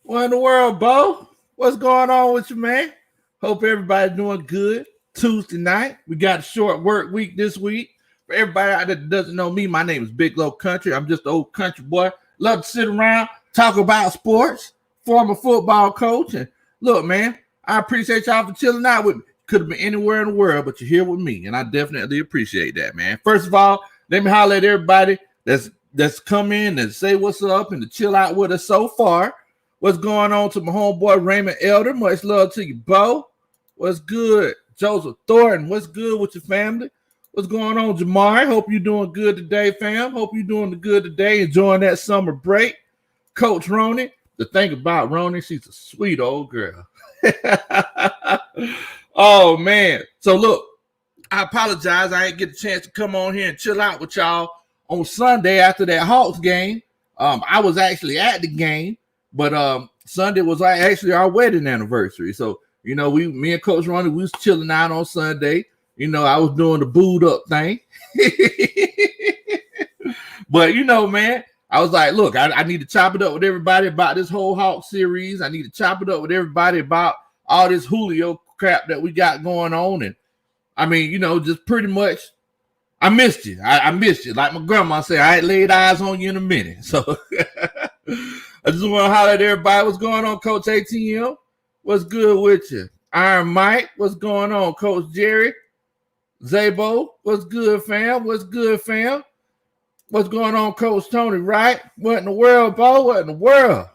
What in the world, Bo? What's going on with you, man? Hope everybody's doing good. Tuesday night. We got a short work week this week. For everybody out there that doesn't know me, my name is Big Low Kuntry. I'm just an old country boy. Love to sit around, talk about sports, former football coach. And look, man, I appreciate y'all for chilling out with me. Could have been anywhere in the world, but you're here with me, and I definitely appreciate that, man. First of all, let me holler at everybody that's come in and say what's up and to chill out with us so far. What's going on to my homeboy Raymond Elder? Much love to you, Bo. What's good? Joseph Thornton, what's good with your family? What's going on, Jamari? Hope you're doing good today, fam. Hope you're doing good today, enjoying that summer break. Coach Ronnie, the thing about Ronnie, she's a sweet old girl. Oh, man. So, look, I apologize. I didn't get a chance to come on here and chill out with y'all on Sunday after that Hawks game. I was actually at the game. But Sunday was actually our wedding anniversary. So, you know, me and Coach Ronnie, we was chilling out on Sunday. You know, I was doing the booed up thing. But, you know, man, I was like, look, I need to chop it up with everybody about this whole Hawk series. I need to chop it up with everybody about all this Julio crap that we got going on. And, I mean, you know, just pretty much, I missed you. I missed you. Like my grandma said, I ain't laid eyes on you in a minute. So I just want to holler at everybody. What's going on, Coach ATM? What's good with you? Iron Mike, what's going on, Coach Jerry? Zabo, what's good, fam? What's good, fam? What's going on, Coach Tony, right? What in the world, Bo? What in the world?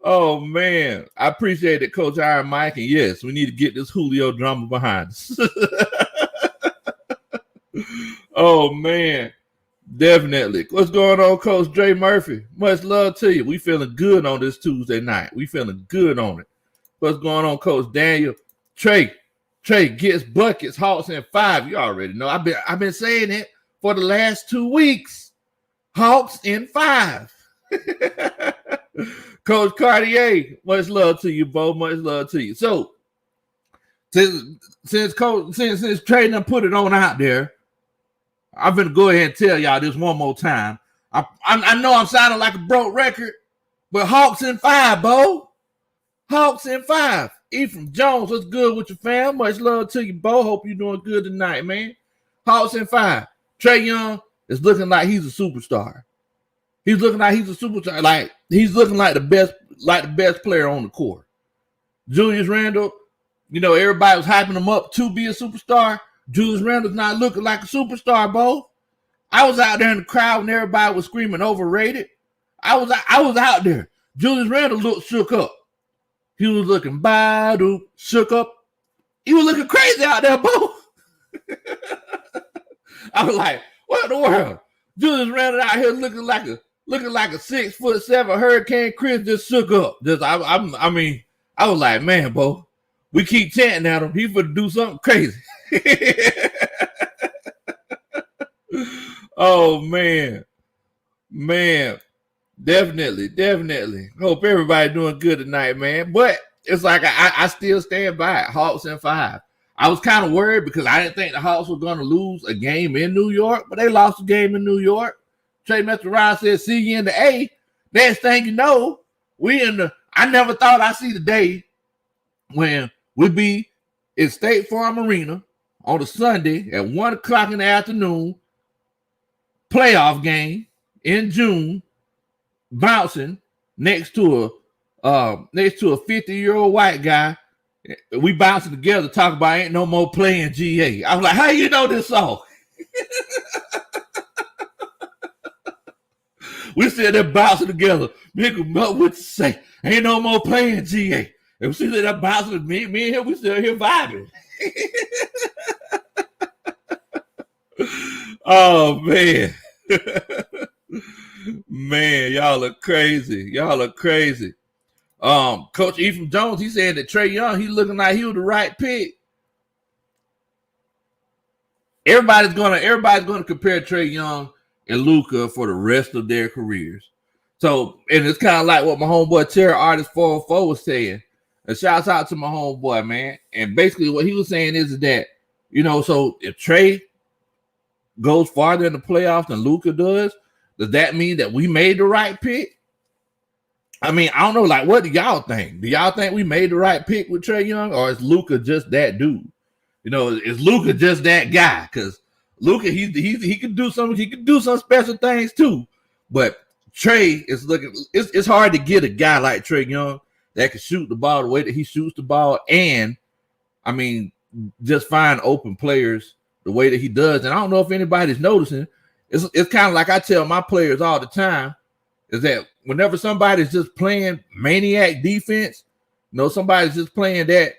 Oh, man. I appreciate it, Coach Iron Mike. And yes, we need to get this Julio drama behind us. Oh, man. Definitely. What's going on, Coach Dre Murphy? Much love to you. We feeling good on this Tuesday night. We feeling good on it. What's going on, Coach Daniel? Trey gets buckets, Hawks in 5. You already know. I've been saying it for the last 2 weeks. Hawks in 5. Coach Cartier, much love to you, Bo. Much love to you. So since Trey done put it on out there, I'm going to go ahead and tell y'all this one more time. I know I'm sounding like a broke record, but Hawks in 5, Bo. Hawks in 5. Ephraim Jones, what's good with your fam? Much love to you, Bo. Hope you're doing good tonight, man. Hawks in 5. Trey Young is looking like he's a superstar. He's looking like he's a superstar. Like he's looking like the best player on the court. Julius Randle, you know, everybody was hyping him up to be a superstar. Julius Randle's not looking like a superstar, Bo. I was out there in the crowd and everybody was screaming overrated. I was out there. Julius Randle looked shook up. He was looking shook up. He was looking crazy out there, Bo. I was like, what in the world? Julius Randle out here looking like a 6'7" Hurricane Chris just shook up. I mean, I was like, man, Bo, we keep chanting at him. He finna do something crazy. Oh, man. Definitely. Hope everybody doing good tonight, man. But it's like I still stand by it. Hawks in 5. I was kind of worried because I didn't think the Hawks were going to lose a game in New York, but they lost a game in New York. Trey Ryan said, see you in the A. Next thing you know, I never thought I'd see the day when we'd be in State Farm Arena on a Sunday at 1 o'clock in the afternoon, playoff game in June, bouncing next to a 50-year-old white guy. We bouncing together, talking about ain't no more playing GA. I was like, how you know this song? We said they're bouncing together. Make them know what to say. Ain't no more playing GA. And we see that bouncing, me and him, we still here vibing. Oh, man. Man, y'all are crazy. Coach Ephraim Jones, he said that Trey Young, he looking like he was the right pick. Everybody's gonna compare Trey Young and Luka for the rest of their careers. So, and it's kind of like what my homeboy Terry Artist 404 was saying. And shouts out to my homeboy, man. And basically what he was saying is that, you know, so if Trey goes farther in the playoffs than Luka does that mean that we made the right pick? I mean, I don't know. Like, what do y'all think? Do y'all think we made the right pick with Trey Young, or is Luka just that dude? You know, is Luka just that guy? Because Luka, he can do some. He can do some special things too. But Trey is looking. It's hard to get a guy like Trey Young that can shoot the ball the way that he shoots the ball, and I mean, just find open players the way that he does. And I don't know if anybody's noticing. It's kind of like I tell my players all the time, is that whenever somebody's just playing maniac defense, somebody's just playing that,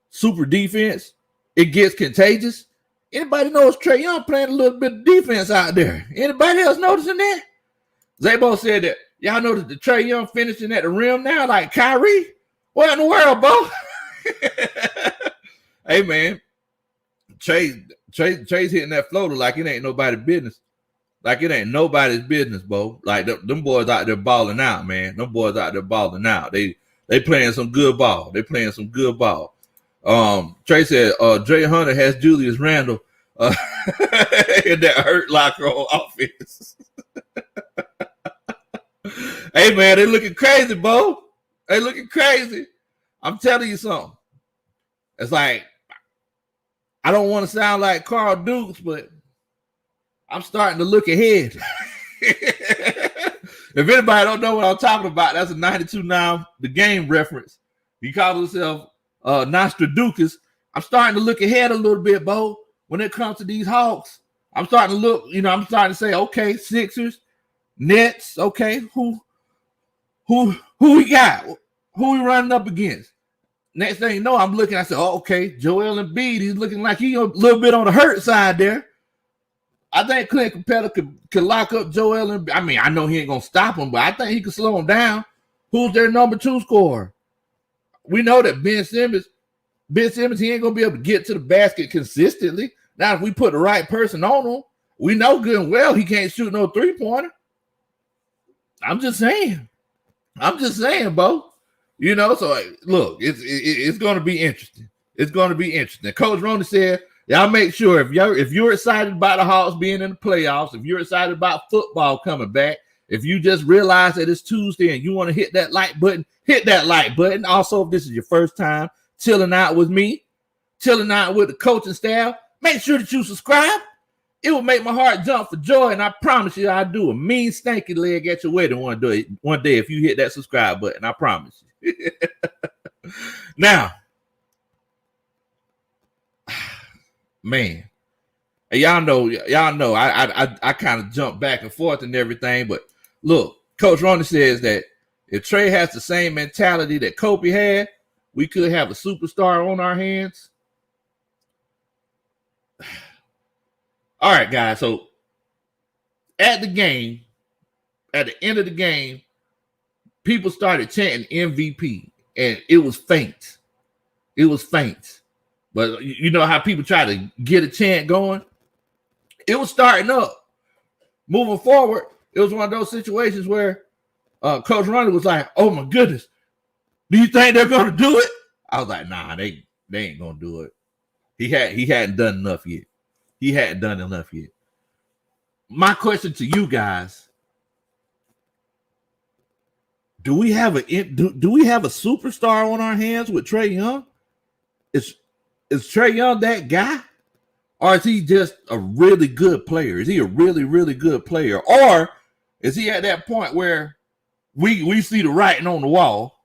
super defense, it gets contagious. Anybody knows Trey Young playing a little bit of defense out there? Anybody else noticing that? Zabo said that y'all noticed the Trey Young finishing at the rim now, like Kyrie. What in the world, bro? Hey man, Trey's hitting that floater like it ain't nobody's business. Like it ain't nobody's business, bro. Like them boys out there balling out, man. Them boys out there balling out. They playing some good ball. They playing some good ball. Trey said, Dre Hunter has Julius Randle in that hurt locker on offense. Hey man, they looking crazy, bro. They looking crazy. I'm telling you something. It's like, I don't want to sound like Carl Dukes, but I'm starting to look ahead. If anybody don't know what I'm talking about, that's a 92-9 The Game reference. He calls himself Nostradamus. I'm starting to look ahead a little bit, Bo, when it comes to these Hawks. I'm starting to look, I'm starting to say, okay, Sixers, Nets, okay, who we got? Who we running up against? Next thing you know, I'm looking, I said, oh, okay, Joel Embiid, he's looking like he's a little bit on the hurt side there. I think Clint Capella could lock up Joel Embiid. I mean, I know he ain't going to stop him, but I think he could slow him down. Who's their number 2 scorer? We know that Ben Simmons, he ain't going to be able to get to the basket consistently. Now, if we put the right person on him, we know good and well he can't shoot no three-pointer. I'm just saying, Bo. So look, it's going to be interesting. It's going to be interesting. Coach Roney said, y'all make sure if you're excited about the Hawks being in the playoffs, if you're excited about football coming back, if you just realize that it's Tuesday and you want to hit that like button, hit that like button. Also, if this is your first time chilling out with me, chilling out with the coaching staff, make sure that you subscribe. It will make my heart jump for joy, and I promise you I'll do a mean stanky leg at your wedding one day if you hit that subscribe button. I promise you. Now, man, y'all know, I kind of jump back and forth and everything, but look, Coach Roney says that if Trey has the same mentality that Kobe had, we could have a superstar on our hands. All right, guys. So at the end of the game, people started chanting MVP, and it was faint. It was faint. But you know how people try to get a chant going? It was starting up. Moving forward, it was one of those situations where Coach Ronnie was like, oh, my goodness, do you think they're going to do it? I was like, nah, they ain't going to do it. He hadn't done enough yet. He hadn't done enough yet. My question to you guys, do we have a superstar on our hands with Trey Young? Is Trey Young that guy? Or is he just a really good player? Is he a really, really good player? Or is he at that point where we see the writing on the wall?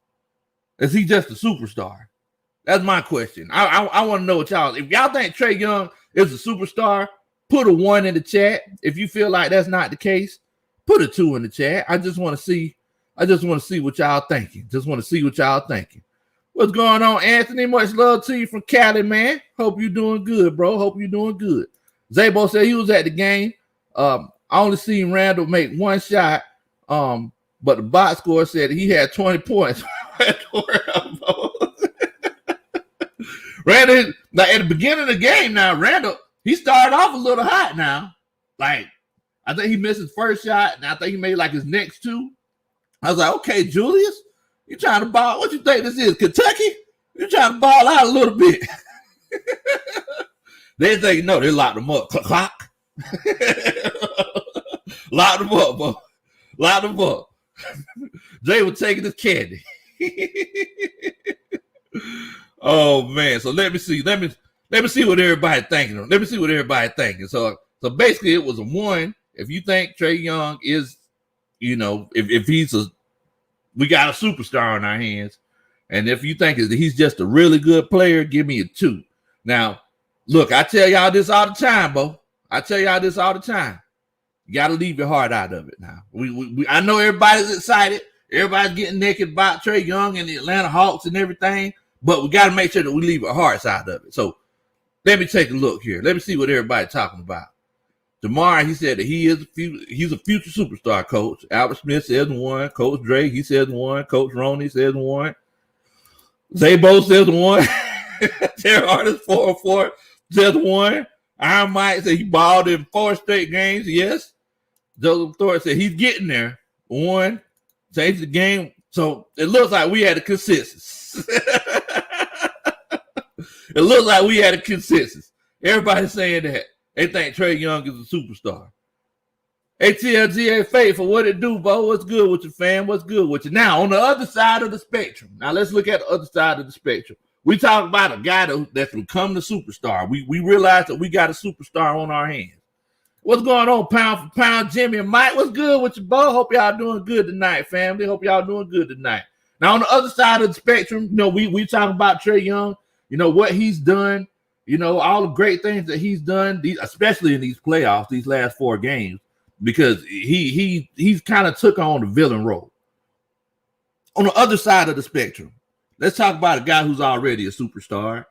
Is he just a superstar? That's my question. I want to know what y'all, if y'all think Trey Young is a superstar, put a 1 in the chat. If you feel like that's not the case, put a 2 in the chat. I just want to see what y'all thinking. Just want to see what y'all thinking. What's going on, Anthony? Much love to you from Cali, man. Hope you're doing good, bro. Hope you're doing good. Zabo said he was at the game. I only seen Randall make 1 shot, but the box score said he had 20 points. Randall, like at the beginning of the game now, Randall, he started off a little hot now. Like, I think he missed his first shot, and I think he made like his next 2. I was like, okay, Julius, you trying to ball? What you think this is, Kentucky? You trying to ball out a little bit? They think, no, they locked him up. Clock. Locked him up, bro. Locked him up. Jay was taking his candy. Oh man. So let me see what everybody's thinking. So basically it was a 1. If you think Trey Young is, if we got a superstar on our hands, and if you think that he's just a really good player, give me a 2. Now, look, I tell y'all this all the time, Bo. You got to leave your heart out of it now. I know everybody's excited. Everybody's getting naked about Trey Young and the Atlanta Hawks and everything, but we got to make sure that we leave our hearts out of it. So let me take a look here. Let me see what everybody's talking about. Tomorrow, he said that he's a future superstar, Coach. Albert Smith says 1. Coach Drake, he says 1. Coach Roney says 1. Zabo says 1. Terry Artis 404 says 1. Iron Mike said he balled in 4 straight games. Yes. Joseph Thor said he's getting there. 1. Change the game. So it looks like we had a consensus. Everybody's saying that they think Trey Young is a superstar. ATLGA Faithful, what it do, Bo? What's good with you, fam? What's good with you? Now, on the other side of the spectrum. Now, let's look at the other side of the spectrum. We talk about a guy that's become the superstar. We realize that we got a superstar on our hands. What's going on, pound for pound, Jimmy and Mike? What's good with you, Bo? Hope y'all doing good tonight, family. Hope y'all doing good tonight. Now, on the other side of the spectrum, we talking about Trey Young, what he's done, all the great things that he's done, especially in these playoffs, these last 4 games, because he's kind of took on the villain role. On the other side of the spectrum, let's talk about a guy who's already a superstar.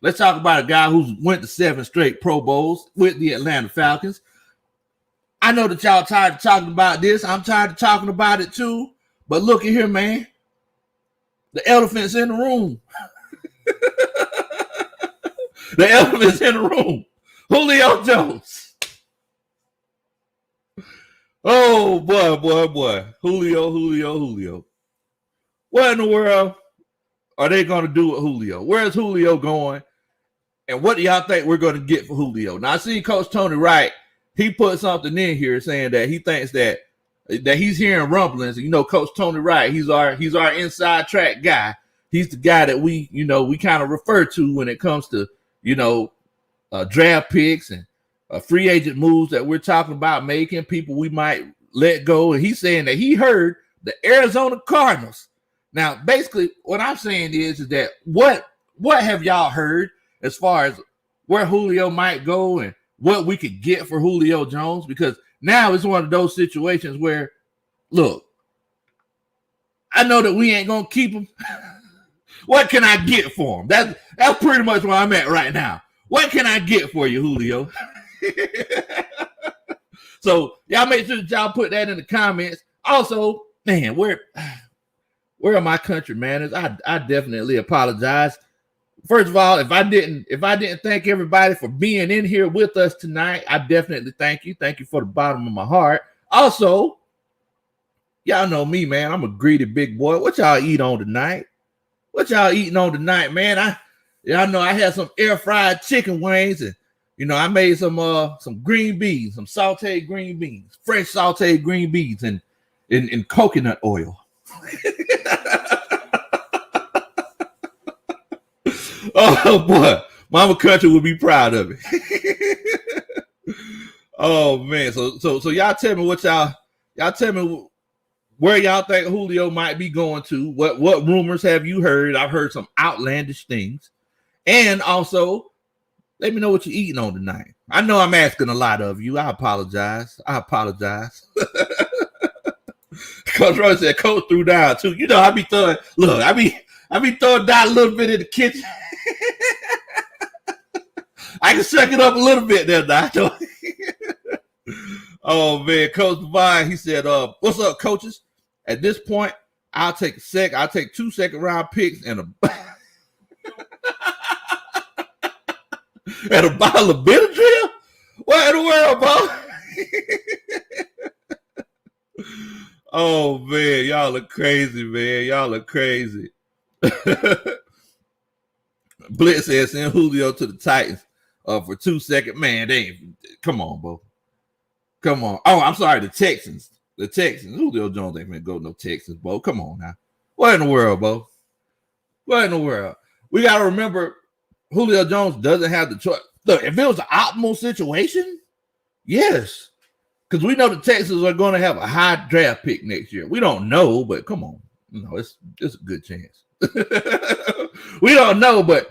Let's talk about a guy who's went to 7 straight Pro Bowls with the Atlanta Falcons. I know that y'all tired of talking about this. I'm tired of talking about it too. But look at here, man. The elephant's in the room. The elephant's in the room. Julio Jones. Oh, boy. Julio. What in the world are they going to do with Julio? Where's Julio going? And what do y'all think we're going to get for Julio? Now, I see Coach Tony Wright. He put something in here saying that he thinks that he's hearing rumblings. Coach Tony Wright, he's our inside track guy. He's the guy that we kind of refer to when it comes to, draft picks and free agent moves that we're talking about making, people we might let go. And he's saying that he heard the Arizona Cardinals. Now, basically, what I'm saying is that what have y'all heard as far as where Julio might go and what we could get for Julio Jones? Because now it's one of those situations where, look, I know that we ain't going to keep him. What can I get for him? That's pretty much where I'm at right now. What can I get for you, Julio? So y'all make sure that y'all put that in the comments. Also, man, where are my country manners? I definitely apologize. First of all, if I didn't thank everybody for being in here with us tonight, I definitely thank you. Thank you for the bottom of my heart. Also, y'all know me, man. I'm a greedy big boy. What y'all eat on tonight? What y'all eating on tonight, man? Y'all know I had some air fried chicken wings, and I made some green beans, some sauteed green beans, fresh sauteed green beans, and in coconut oil. Oh boy, Mama Country would be proud of it. Oh man, so y'all tell me y'all tell me where y'all think Julio might be going to. What rumors have you heard? I've heard some outlandish things. And also, let me know what you're eating on tonight. I know I'm asking a lot of you. I apologize. Coach Roy said Coach threw down too. I be throwing down a little bit in the kitchen. I can suck it up a little bit there, Doctor. Oh man, Coach Devine, he said, what's up, coaches? At this point, I'll take 2 second-round picks and a and a bottle of Benadryl? What in the world, bro? Oh man, y'all are crazy, man. Y'all are crazy. Blitz says send Julio to the Titans for 2 seconds. Man, come on, bro. Come on. Oh, I'm sorry, the Texans. The Texans. Julio Jones ain't gonna go to no Texans, Bo. Come on now. What in the world, Bo? What in the world? We gotta remember Julio Jones doesn't have the choice. Look, if it was the optimal situation, yes. Because we know the Texans are going to have a high draft pick next year. We don't know, but come on. It's a good chance. We don't know, but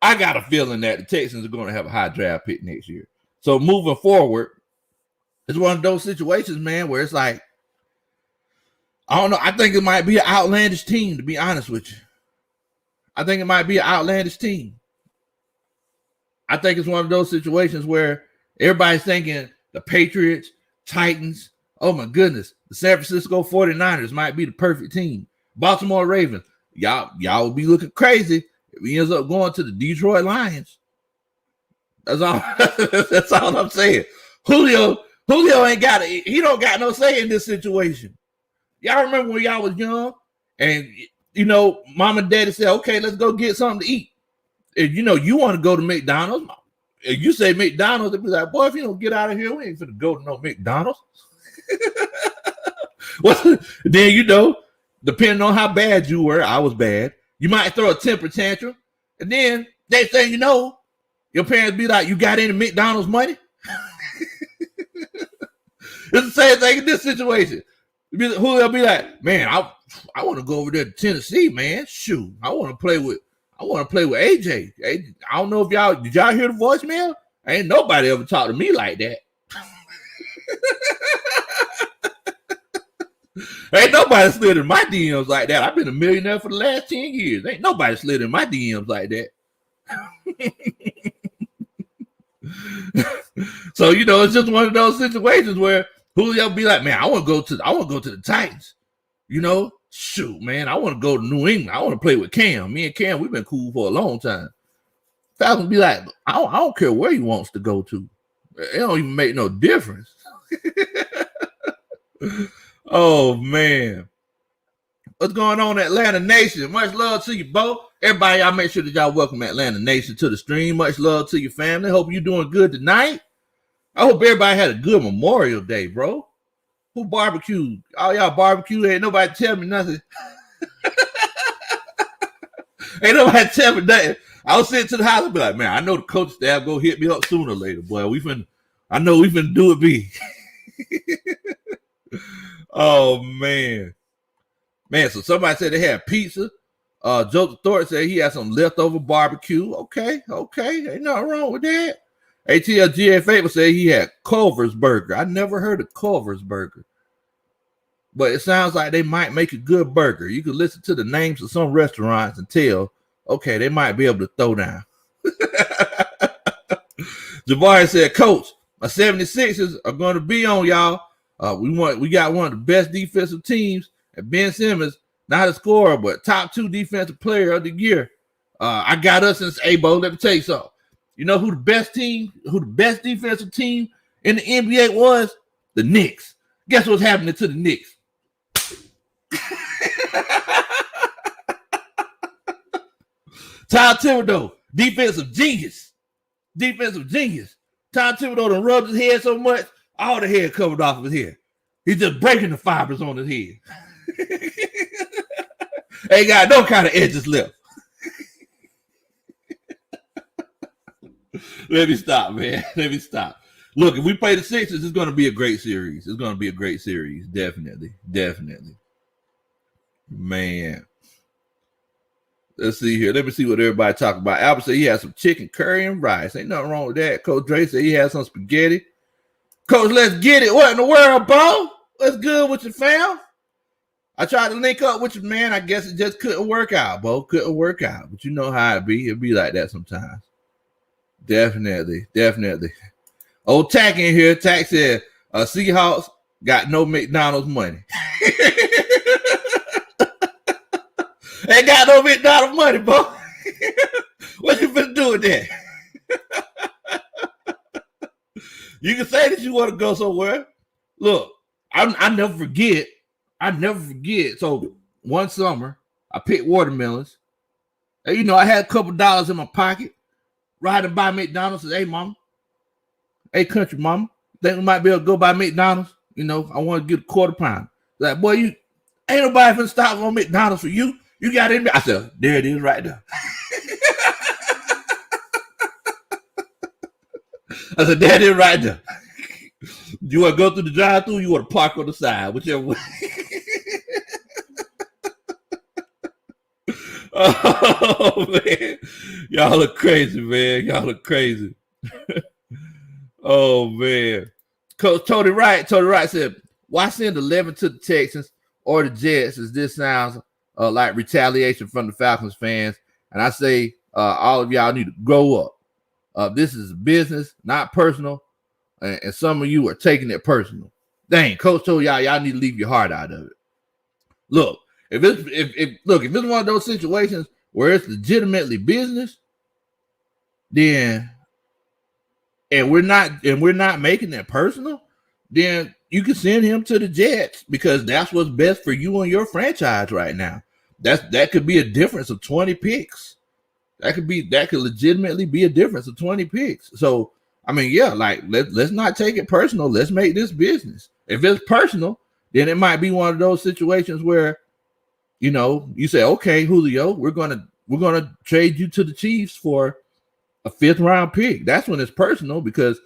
I got a feeling that the Texans are going to have a high draft pick next year. So moving forward, it's one of those situations, man, where it's like, I don't know. I think it might be an outlandish team, to be honest with you. I think it might be an outlandish team. I think it's one of those situations where everybody's thinking the Patriots, Titans, oh my goodness, the San Francisco 49ers might be the perfect team. Baltimore Ravens, y'all will be looking crazy if he ends up going to the Detroit Lions. That's all. That's all I'm saying. Julio ain't got it. He don't got no say in this situation. Y'all remember when y'all was young and mom and daddy said, okay, let's go get something to eat. And you want to go to McDonald's. If you say McDonald's, they'll be like, boy, if you don't get out of here, we ain't finna go to no McDonald's. Well, then, depending on how bad you were, I was bad, you might throw a temper tantrum. And then next thing you know, your parents be like, you got any McDonald's money? It's the same thing in this situation. Julio be like, man, I want to go over there to Tennessee, man. Shoot, I want to play with AJ. I don't know if did y'all hear the voicemail? Ain't nobody ever talked to me like that. Ain't nobody slid in my DMs like that. I've been a millionaire for the last 10 years. Ain't nobody slid in my DMs like that. So, it's just one of those situations where Julio be like, man, I want to go to the Titans. Shoot, man, I want to go to New England. I want to play with Cam. Me and Cam, we've been cool for a long time. Falcons be like, I don't care where he wants to go to. It don't even make no difference. Oh, man. What's going on, Atlanta Nation? Much love to you, Bo. Everybody, y'all make sure that y'all welcome Atlanta Nation to the stream. Much love to your family. Hope you're doing good tonight. I hope everybody had a good Memorial Day, bro. Who barbecued? All y'all barbecued. Ain't nobody tell me nothing. Ain't nobody tell me nothing. I was sitting to the house and be like, man, I know the coach staff go hit me up sooner or later, boy. I know we finna do it big. Oh, man. Man, so somebody said they had pizza. Joseph Thornton said he had some leftover barbecue. Okay. Ain't nothing wrong with that. ATLGA Faber said he had Culver's Burger. I never heard of Culver's Burger. But it sounds like they might make a good burger. You could listen to the names of some restaurants and tell, okay, they might be able to throw down. Jabari said, Coach, my 76ers are going to be on, y'all. We got one of the best defensive teams, and Ben Simmons, not a scorer, but top 2 defensive player of the year. I got us since Abo. Let me tell you something. You know who the best defensive team in the NBA was? The Knicks. Guess what's happening to the Knicks? Ty Thibodeau, defensive genius. Ty Thibodeau done rubbed his head so much, all the hair covered off of his hair. He's just breaking the fibers on his head. Ain't got no kind of edges left. Let me stop, man. Look, if we play the Sixers, it's going to be a great series. Definitely. Man. Let's see here. Let me see what everybody talking about. Albert said he had some chicken curry and rice. Ain't nothing wrong with that. Coach Dre said he had some spaghetti. Coach, let's get it. What in the world, Bo? What's good with you, fam? I tried to link up with you, man. I guess it just couldn't work out, Bo. Couldn't work out. But you know how it be. It be like that sometimes. Definitely. Old Tack in here. Tack said, Seahawks got no McDonald's money. Ain't got no McDonald's money, Bo. What you finna do with that? You can say that you want to go somewhere. Look, I never forget. So one summer, I picked watermelons. And, I had a couple dollars in my pocket. Riding by McDonald's. Said, hey, mama. Hey, country mama. Think we might be able to go by McDonald's? I want to get a quarter pound. Like, boy, you ain't nobody finna stop on McDonald's for you. You got it in there. I said, there it is right there. I said, there it is right there. You want to go through the drive-thru? You want to park on the side, whichever way. Oh, man. Y'all are crazy, man. Y'all are crazy. Oh, man. Coach Tony Wright said, why send 11 to the Texans or the Jets, as this sounds like retaliation from the Falcons fans? And I say, all of y'all need to grow up. This is business, not personal. And some of you are taking it personal. Dang, Coach told y'all need to leave your heart out of it. Look, if it's one of those situations where it's legitimately business, then and we're not making it personal, then you can send him to the Jets, because that's what's best for you and your franchise right now. That could be a difference of 20 picks. That could legitimately be a difference of 20 picks. So I mean, yeah, like let's not take it personal. Let's make this business. If it's personal, then it might be one of those situations where, you say, okay, Julio, we're gonna trade you to the Chiefs for a 5th round pick. That's when it's personal, because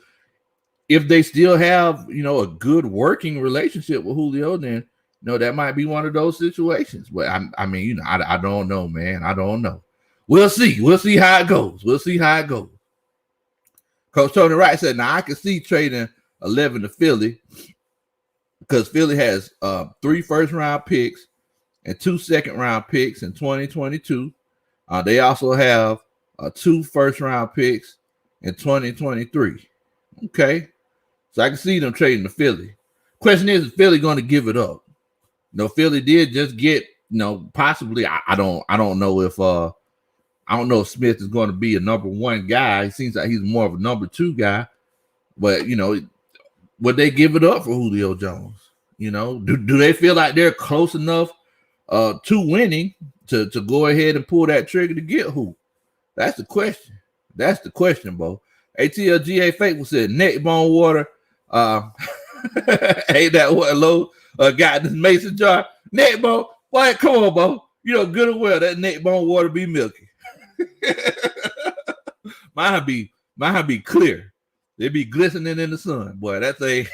if they still have, a good working relationship with Julio, then that might be one of those situations. But I mean, I don't know, man. I don't know. We'll see. We'll see how it goes. Coach Tony Wright said, now I can see trading 11 to Philly, because Philly has 3 first-round picks and 2 second-round picks in 2022. They also have 2 first-round picks in 2023. Okay. So I can see them trading to Philly. Question is Philly going to give it up? Philly did just get, possibly, I don't know if I don't know if Smith is going to be a number 1 guy. It seems like he's more of a number 2 guy. But, would they give it up for Julio Jones? Do they feel like they're close enough to winning to go ahead and pull that trigger to get who? That's the question. That's the question, Bo. ATLGA Faithful said, neck bone water. Ain't that what Low got in this mason jar? Neck bone. Why? Come on, Bo. Good and well that neck bone water be milky. Mine be clear. They be glistening in the sun. Boy, that's a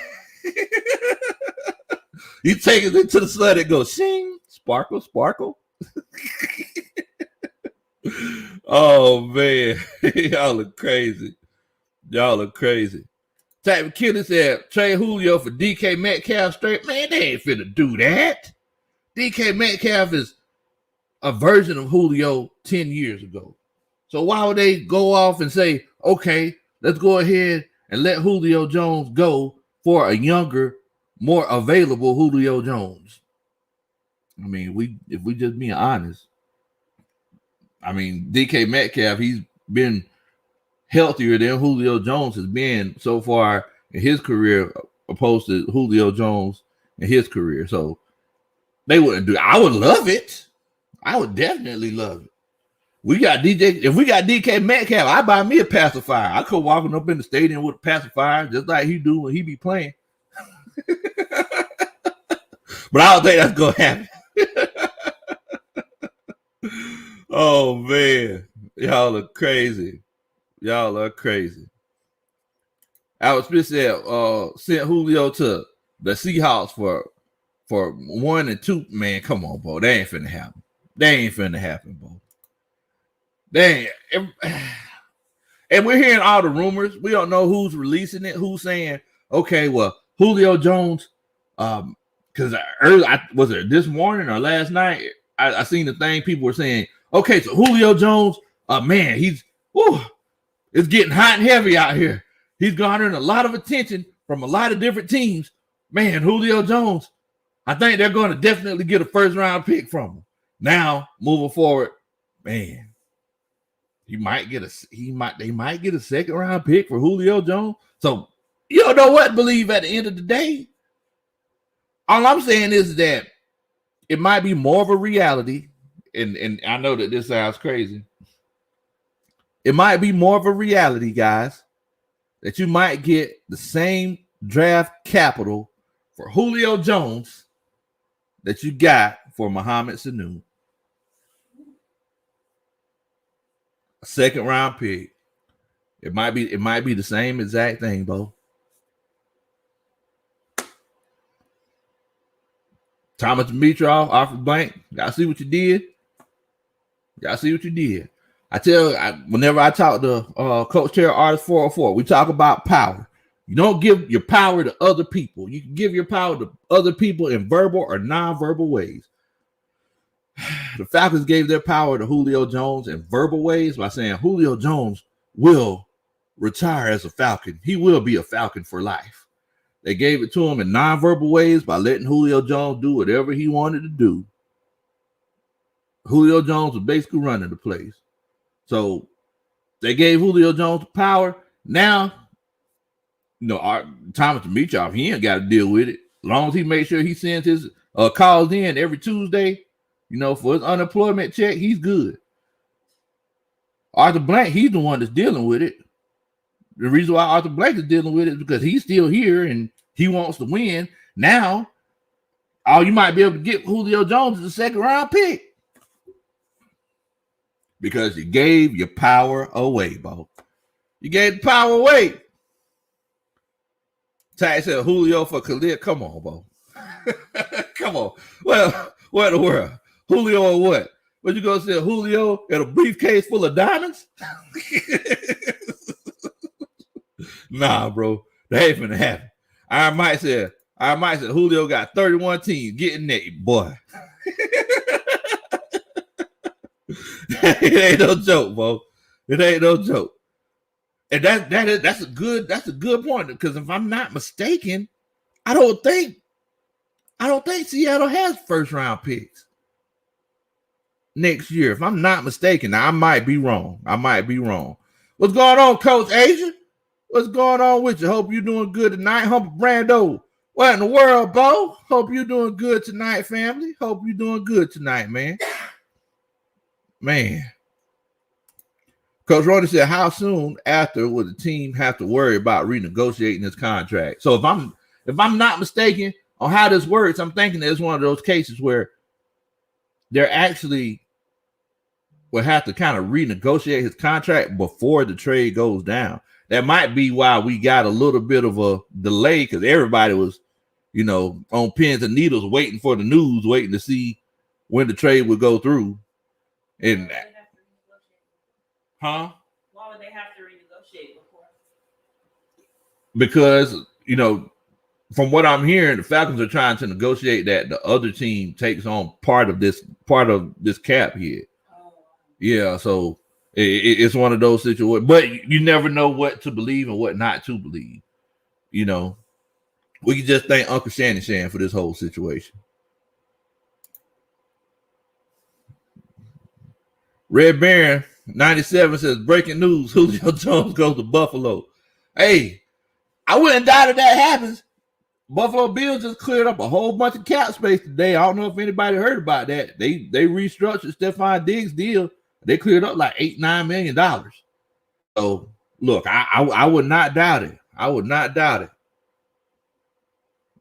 you take it into the sun, it goes shing, sparkle, sparkle. Oh man, y'all are crazy. Type of killer said trade Julio for DK Metcalf straight. Man, they ain't finna do that. DK Metcalf is a version of Julio 10 years ago. So why would they go off and say, okay, let's go ahead and let Julio Jones go for a younger, more available Julio Jones? I mean, if we just being honest, I mean, DK Metcalf, he's been healthier than Julio Jones has been so far in his career, opposed to Julio Jones in his career. So they wouldn't do it. I would love it. I would definitely love it. If we got DK Metcalf, I buy me a pacifier. I could walking up in the stadium with a pacifier, just like he do when he be playing. But I don't think that's gonna happen. Oh man, y'all are crazy. Alex Smith said, sent Julio to the Seahawks for 1 and 2. Man, come on, bro. They ain't finna happen, bro. Dang. And we're hearing all the rumors. We don't know who's releasing it, who's saying, okay, well, Julio Jones, because was it this morning or last night? I seen the thing, people were saying, okay, so Julio Jones, man, it's getting hot and heavy out here. He's garnering a lot of attention from a lot of different teams. Man, Julio Jones, I think they're going to definitely get a 1st-round pick from him. Now, moving forward, man, they might get a 2nd-round pick for Julio Jones. So you don't know what to believe at the end of the day. All I'm saying is that it might be more of a reality, and I know that this sounds crazy. It might be more of a reality, guys, that you might get the same draft capital for Julio Jones that you got for Mohamed Sanu? A second round pick. It might be the same exact thing, Bo. Thomas Dimitrov off the bank. Y'all see what you did? Whenever I talk to Coach Terry Artist 404, we talk about power. You don't give your power to other people. You can give your power to other people in verbal or non-verbal ways. The Falcons gave their power to Julio Jones in verbal ways by saying Julio Jones will retire as a Falcon. He will be a Falcon for life. They gave it to him in non-verbal ways by letting Julio Jones do whatever he wanted to do. Julio Jones was basically running the place. So they gave Julio Jones power. Now, Thomas Dimitrov, he ain't got to deal with it. As long as he makes sure he sends his calls in every Tuesday, for his unemployment check, he's good. Arthur Blank, he's the one that's dealing with it. The reason why Arthur Blank is dealing with it is because he's still here and he wants to win. Now, all you might be able to get Julio Jones is a second round pick. Because you gave your power away, Bo. You gave the power away. Ty said Julio for Khalil. Come on, Bo. Come on. Well, what in the world? Julio or what? What you gonna say? Julio in a briefcase full of diamonds? Nah, bro. That ain't finna happen. I might say Julio got 31 teams getting naked, boy. It ain't no joke, bro. It ain't no joke. And that's a good point, because if I'm not mistaken, I don't think Seattle has first round picks next year. If I'm not mistaken, now I might be wrong. What's going on, Coach Asia? What's going on with you? Hope you're doing good tonight. Humble Brando. What in the world, Bo? Hope you're doing good tonight, family. Hope you're doing good tonight, man. Man. Coach Ronnie said, how soon after will the team have to worry about renegotiating his contract? So if I'm not mistaken on how this works, I'm thinking that it's one of those cases where they're actually will have to kind of renegotiate his contract before the trade goes down. That might be why we got a little bit of a delay, because everybody was, on pins and needles waiting for the news, waiting to see when the trade would go through. And why would they have to renegotiate before? Because, from what I'm hearing, the Falcons are trying to negotiate that the other team takes on part of this cap here. Oh. Yeah, so it's one of those situations. But you never know what to believe and what not to believe. We can just thank Uncle Shan for this whole situation. Red Baron 97 says, breaking news, Julio Jones goes to Buffalo. Hey, I wouldn't doubt if that happens. Buffalo Bills just cleared up a whole bunch of cap space today. I don't know if anybody heard about that. They restructured Stephon Diggs' deal. They cleared up like $8-9 million. So, look, I would not doubt it. I would not doubt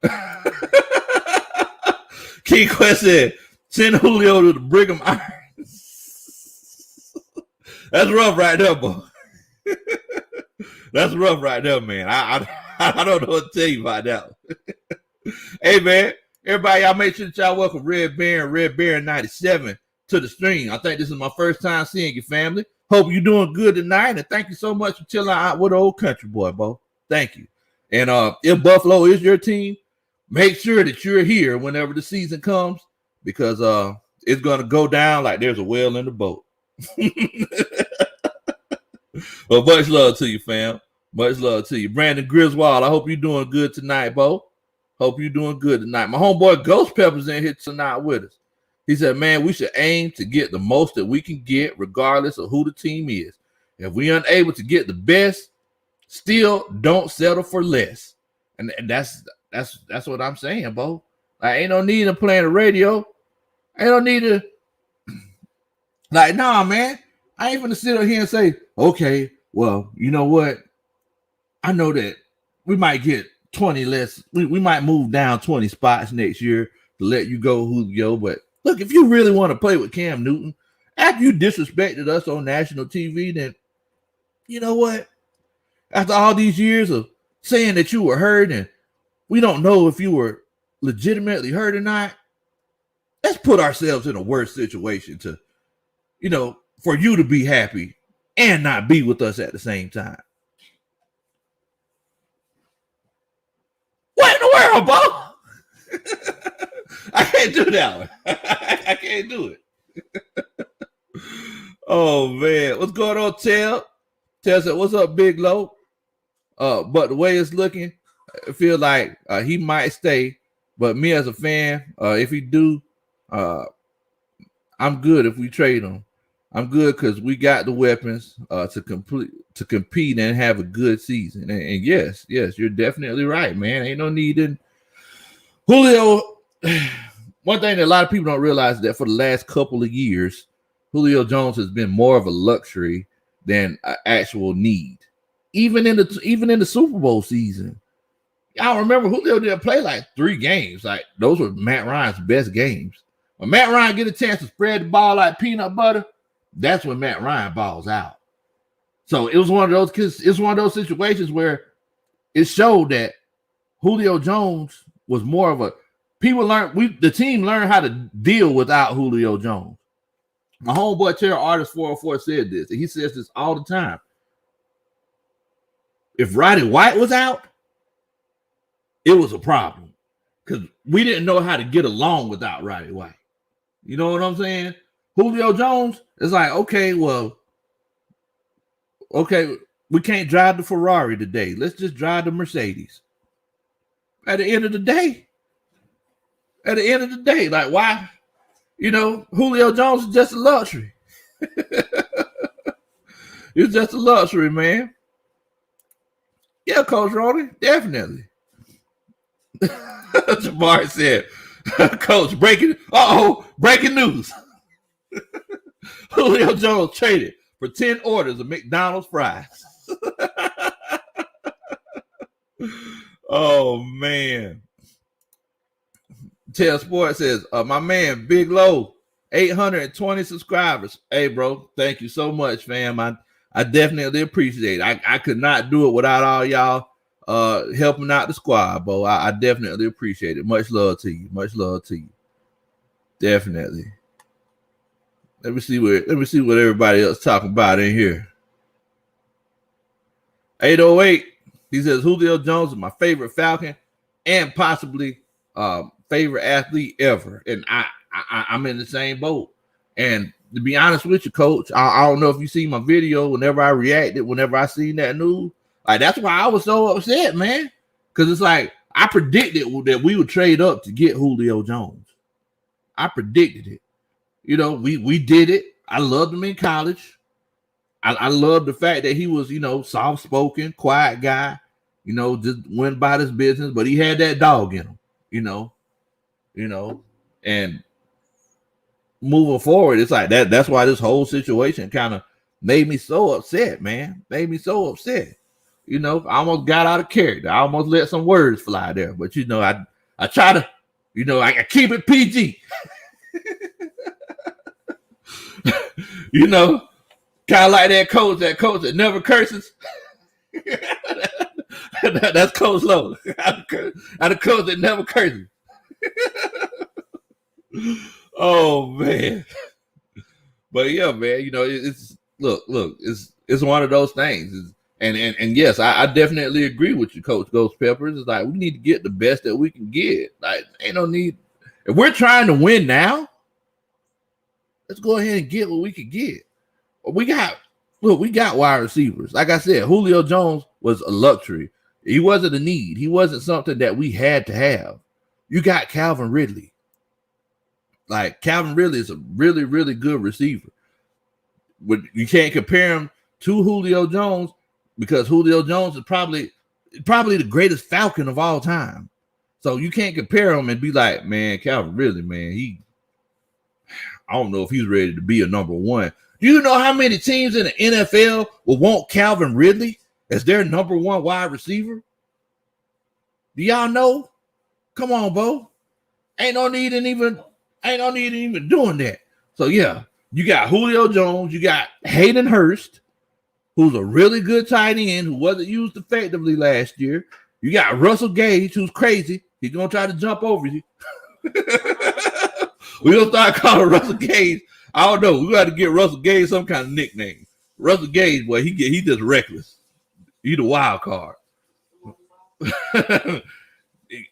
it. Key Quest said, send Julio to the Brigham Iron. That's rough right there, boy. That's rough right there, man. I don't know what to tell you about that. Hey, man, everybody, y'all make sure that y'all welcome Red Baron 97 to the stream. I think this is my first time seeing you, family. Hope you're doing good tonight, and thank you so much for chilling out with the old country boy, Bo. Thank you. And if Buffalo is your team, make sure that you're here whenever the season comes, because it's going to go down like there's a whale in the boat. Well, much love to you, fam. Much love to you. Brandon Griswold, I hope you're doing good tonight, Bo. Hope you're doing good tonight. My homeboy Ghost Pepper's in here tonight with us. He said, man, we should aim to get the most that we can get regardless of who the team is. If we're unable to get the best, still don't settle for less. And that's what I'm saying, Bo. Like, ain't no need of playing the radio. Ain't no need to, like, nah, man. I ain't gonna sit up here and say, okay, well, you know what? I know that we might get 20 less. We might move down 20 spots next year to let you go, Julio. But look, if you really want to play with Cam Newton, after you disrespected us on national TV, then you know what? After all these years of saying that you were hurt and we don't know if you were legitimately hurt or not, let's put ourselves in a worse situation to, for you to be happy and not be with us at the same time. What in the world, Bo? I can't do that one. I can't do it. Oh, man. What's going on, Tel? Tel said, what's up, Big Low? But the way it's looking, I feel like he might stay. But me as a fan, if he do, I'm good if we trade him. I'm good because we got the weapons to compete and have a good season. And yes, you're definitely right, man. Ain't no need in Julio. One thing that a lot of people don't realize is that for the last couple of years, Julio Jones has been more of a luxury than an actual need. Even in the Super Bowl season, y'all remember Julio didn't play like 3 games. Like those were Matt Ryan's best games. When Matt Ryan get a chance to spread the ball like peanut butter, that's when Matt Ryan balls out. So it was one of those situations where it showed that Julio Jones was more of a the team learned how to deal without Julio Jones. My homeboy Terror Artist 404 said this, and he says this all the time. If Roddy White was out, it was a problem because we didn't know how to get along without Roddy White. You know what I'm saying? Julio Jones is like, okay, we can't drive the Ferrari today. Let's just drive the Mercedes. At the end of the day, like why? Julio Jones is just a luxury. It's just a luxury, man. Yeah, Coach Ronnie, definitely. Jabari said, Coach, breaking news. Julio Jones traded for 10 orders of McDonald's fries. Oh, man. Tell Sports says, my man, Big Low, 820 subscribers. Hey, bro, thank you so much, fam. I definitely appreciate it. I could not do it without all y'all helping out the squad, bro. I definitely appreciate it. Much love to you. Much love to you. Definitely. Let me see what everybody else talking about in here. 808. He says Julio Jones is my favorite Falcon and possibly favorite athlete ever. And I'm in the same boat. And to be honest with you, Coach, I don't know if you see my video whenever I reacted, whenever I seen that news. Like that's why I was so upset, man. Because it's like I predicted that we would trade up to get Julio Jones. I predicted it. We did it. I loved him in college. I loved the fact that he was, soft-spoken, quiet guy, just went about his business, but he had that dog in him, and moving forward, it's like that. That's why this whole situation kind of made me so upset, man. Made me so upset. I almost got out of character. I almost let some words fly there, but I try to, I keep it PG. Kind of like that coach that never curses. That's Coach Low. I'm the coach that never curses. Oh man. But yeah, man, it's look, it's one of those things. And yes, I definitely agree with you, Coach Ghost Peppers. It's like we need to get the best that we can get. Like, ain't no need. If we're trying to win now, let's go ahead and get what we can get. We got wide receivers. Like I said, Julio Jones was a luxury. He wasn't a need. He wasn't something that we had to have. You got Calvin Ridley. Like Calvin Ridley is a really, really good receiver. But you can't compare him to Julio Jones because Julio Jones is probably the greatest Falcon of all time. So you can't compare him and be like, man, Calvin Ridley, man, I don't know if he's ready to be a number one. Do you know how many teams in the NFL will want Calvin Ridley as their number one wide receiver? Do y'all know? Come on, Bo. Ain't no need in even doing that. So yeah, you got Julio Jones, you got Hayden Hurst, who's a really good tight end who wasn't used effectively last year. You got Russell Gage, who's crazy. He's gonna try to jump over you. We're gonna start calling Russell Gage. I don't know. We got to get Russell Gage some kind of nickname. Russell Gage, boy, he just reckless. He the wild card.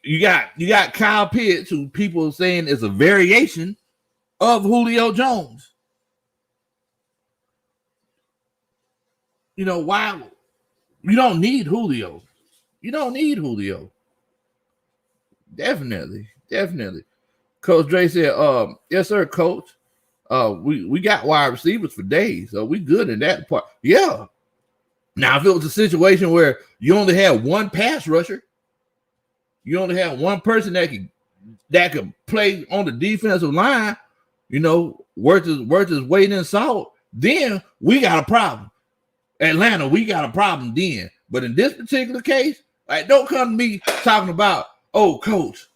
You got Kyle Pitts, who people are saying is a variation of Julio Jones. You know why? You don't need Julio. You don't need Julio. Definitely. Coach Dre said, yes, sir, Coach. We got wide receivers for days, so we good in that part. Yeah. Now, if it was a situation where you only had one pass rusher, you only had one person that could play on the defensive line, you know, worth his weight in salt, then we got a problem. Atlanta, we got a problem then. But in this particular case, like, don't come to me talking about, oh, Coach,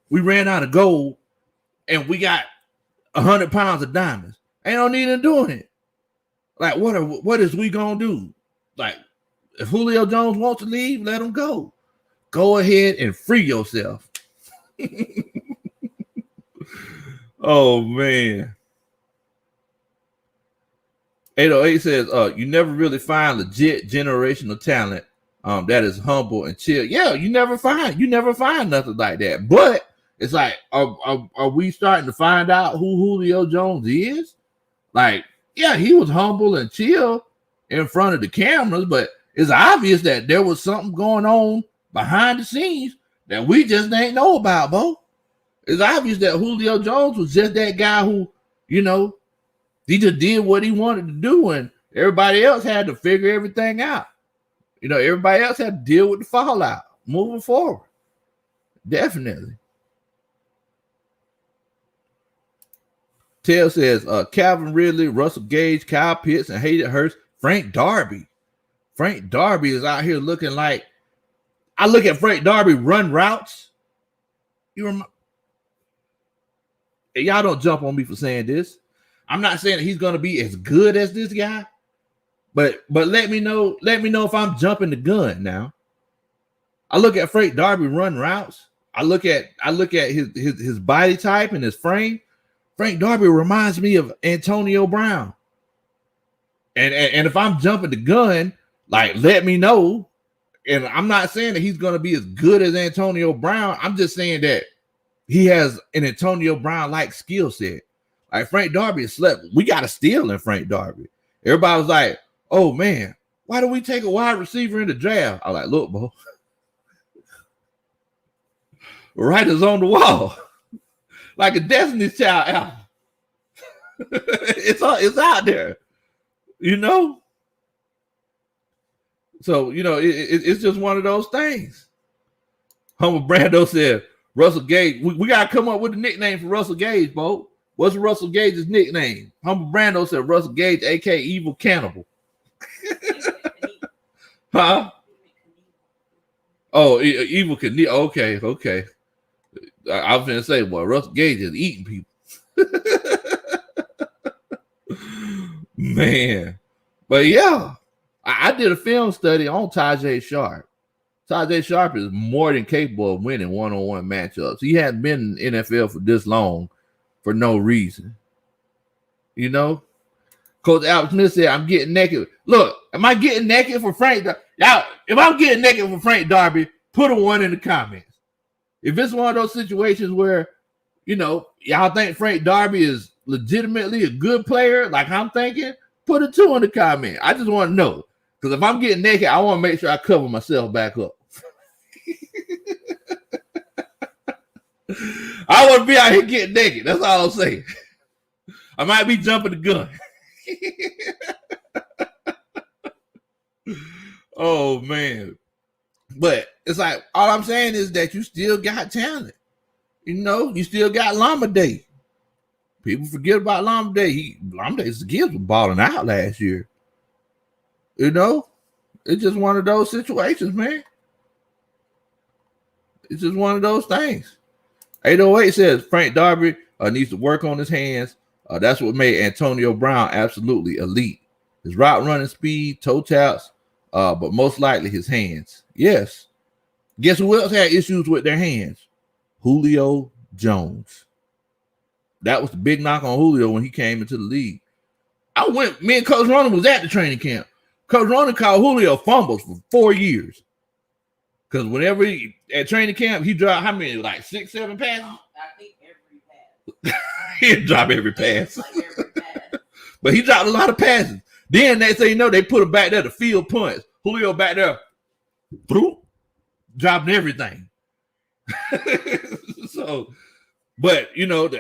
we ran out of gold and we got 100 pounds of diamonds. Ain't no need in doing it. Like, what is we gonna do? Like, if Julio Jones wants to leave, let him go. Go ahead and free yourself. Oh man. 808 says, you never really find legit generational talent that is humble and chill. Yeah, you never find nothing like that. But it's like, are we starting to find out who Julio Jones is? Like, yeah, he was humble and chill in front of the cameras, but it's obvious that there was something going on behind the scenes that we just ain't know about, Bo. It's obvious that Julio Jones was just that guy who, you know, he just did what he wanted to do, and everybody else had to figure everything out. You know, everybody else had to deal with the fallout moving forward. Definitely. Tell says, Calvin Ridley, Russell Gage, Kyle Pitts, and Hayden Hurst, Frank Darby. Frank Darby is out here looking like, I look at Frank Darby run routes. Y'all don't jump on me for saying this. I'm not saying that he's going to be as good as this guy, but let me know if I'm jumping the gun now. I look at Frank Darby run routes. I look at his body type and his frame. Frank Darby reminds me of Antonio Brown. And if I'm jumping the gun, like, let me know. And I'm not saying that he's going to be as good as Antonio Brown. I'm just saying that he has an Antonio Brown-like skill set. Like, Frank Darby is slept. We got a steal in Frank Darby. Everybody was like, oh, man, why do we take a wide receiver in the draft? I was like, look, Bo. Writers on the wall. Like a Destiny's Child album. It's out there. You know? So, you know, it's just one of those things. Humble Brando said, Russell Gage, we got to come up with a nickname for Russell Gage, Bo. What's Russell Gage's nickname? Humble Brando said Russell Gage, a.k.a. Evil Cannibal. Huh? Oh, Evil Cannibal. Okay. I was going to say, well, Russell Gage is eating people. Man. But yeah, I did a film study on Tajay Sharp. Tajay Sharp is more than capable of winning one-on-one matchups. He hadn't been in the NFL for this long for no reason. You know? Coach Albert Smith said, I'm getting naked. Look, am I getting naked for Frank? Y'all, if I'm getting naked for Frank Darby, put a 1 in the comments. If it's one of those situations where, you know, y'all think Frank Darby is legitimately a good player, like I'm thinking, put a 2 in the comment. I just want to know. Because if I'm getting naked, I want to make sure I cover myself back up. I want to be out here getting naked. That's all I'm saying. I might be jumping the gun. Oh, man. But it's like, all I'm saying is that you still got talent. You know, you still got Llama Day. People forget about Llama Day. Llama Day's kids were balling out last year. You know, it's just one of those situations, man. It's just one of those things. 808 says Frank Darby needs to work on his hands. That's what made Antonio Brown absolutely elite. His route running speed, toe taps, but most likely his hands. Yes. Guess who else had issues with their hands? Julio Jones. That was the big knock on Julio when he came into the league. Me and Coach Ronan was at the training camp. Coach Ronan called Julio fumbles for 4 years. Because whenever at training camp, he dropped how many? Like 6, 7 passes? I think every pass. He'd drop every pass. Like every pass. But he dropped a lot of passes. Then they say, they put him back there to field punts. Julio back there, dropping everything. So, but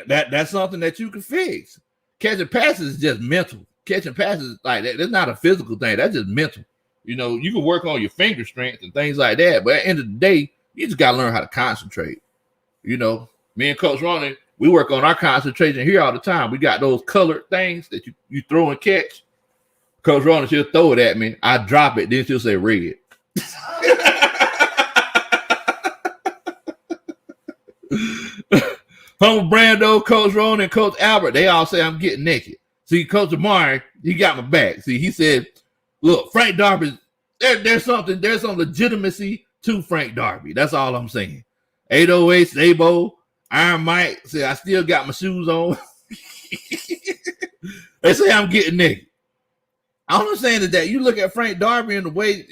that's something that you can fix. Catching passes is just mental. Catching passes like that, that's not a physical thing. That's just mental. You can work on your finger strength and things like that. But at the end of the day, you just got to learn how to concentrate. Me and Coach Ronnie, we work on our concentration here all the time. We got those colored things that you throw and catch. Coach Ronnie, she'll throw it at me. I drop it. Then she'll say red. Humble Brando, Coach Ron, and Coach Albert, they all say I'm getting naked. See, Coach Amari, he got my back. See, he said, look, Frank Darby, there's some legitimacy to Frank Darby. That's all I'm saying. 808, Sabo, Iron Mike, say I still got my shoes on. They say I'm getting naked. All I'm saying is that you look at Frank Darby and the way,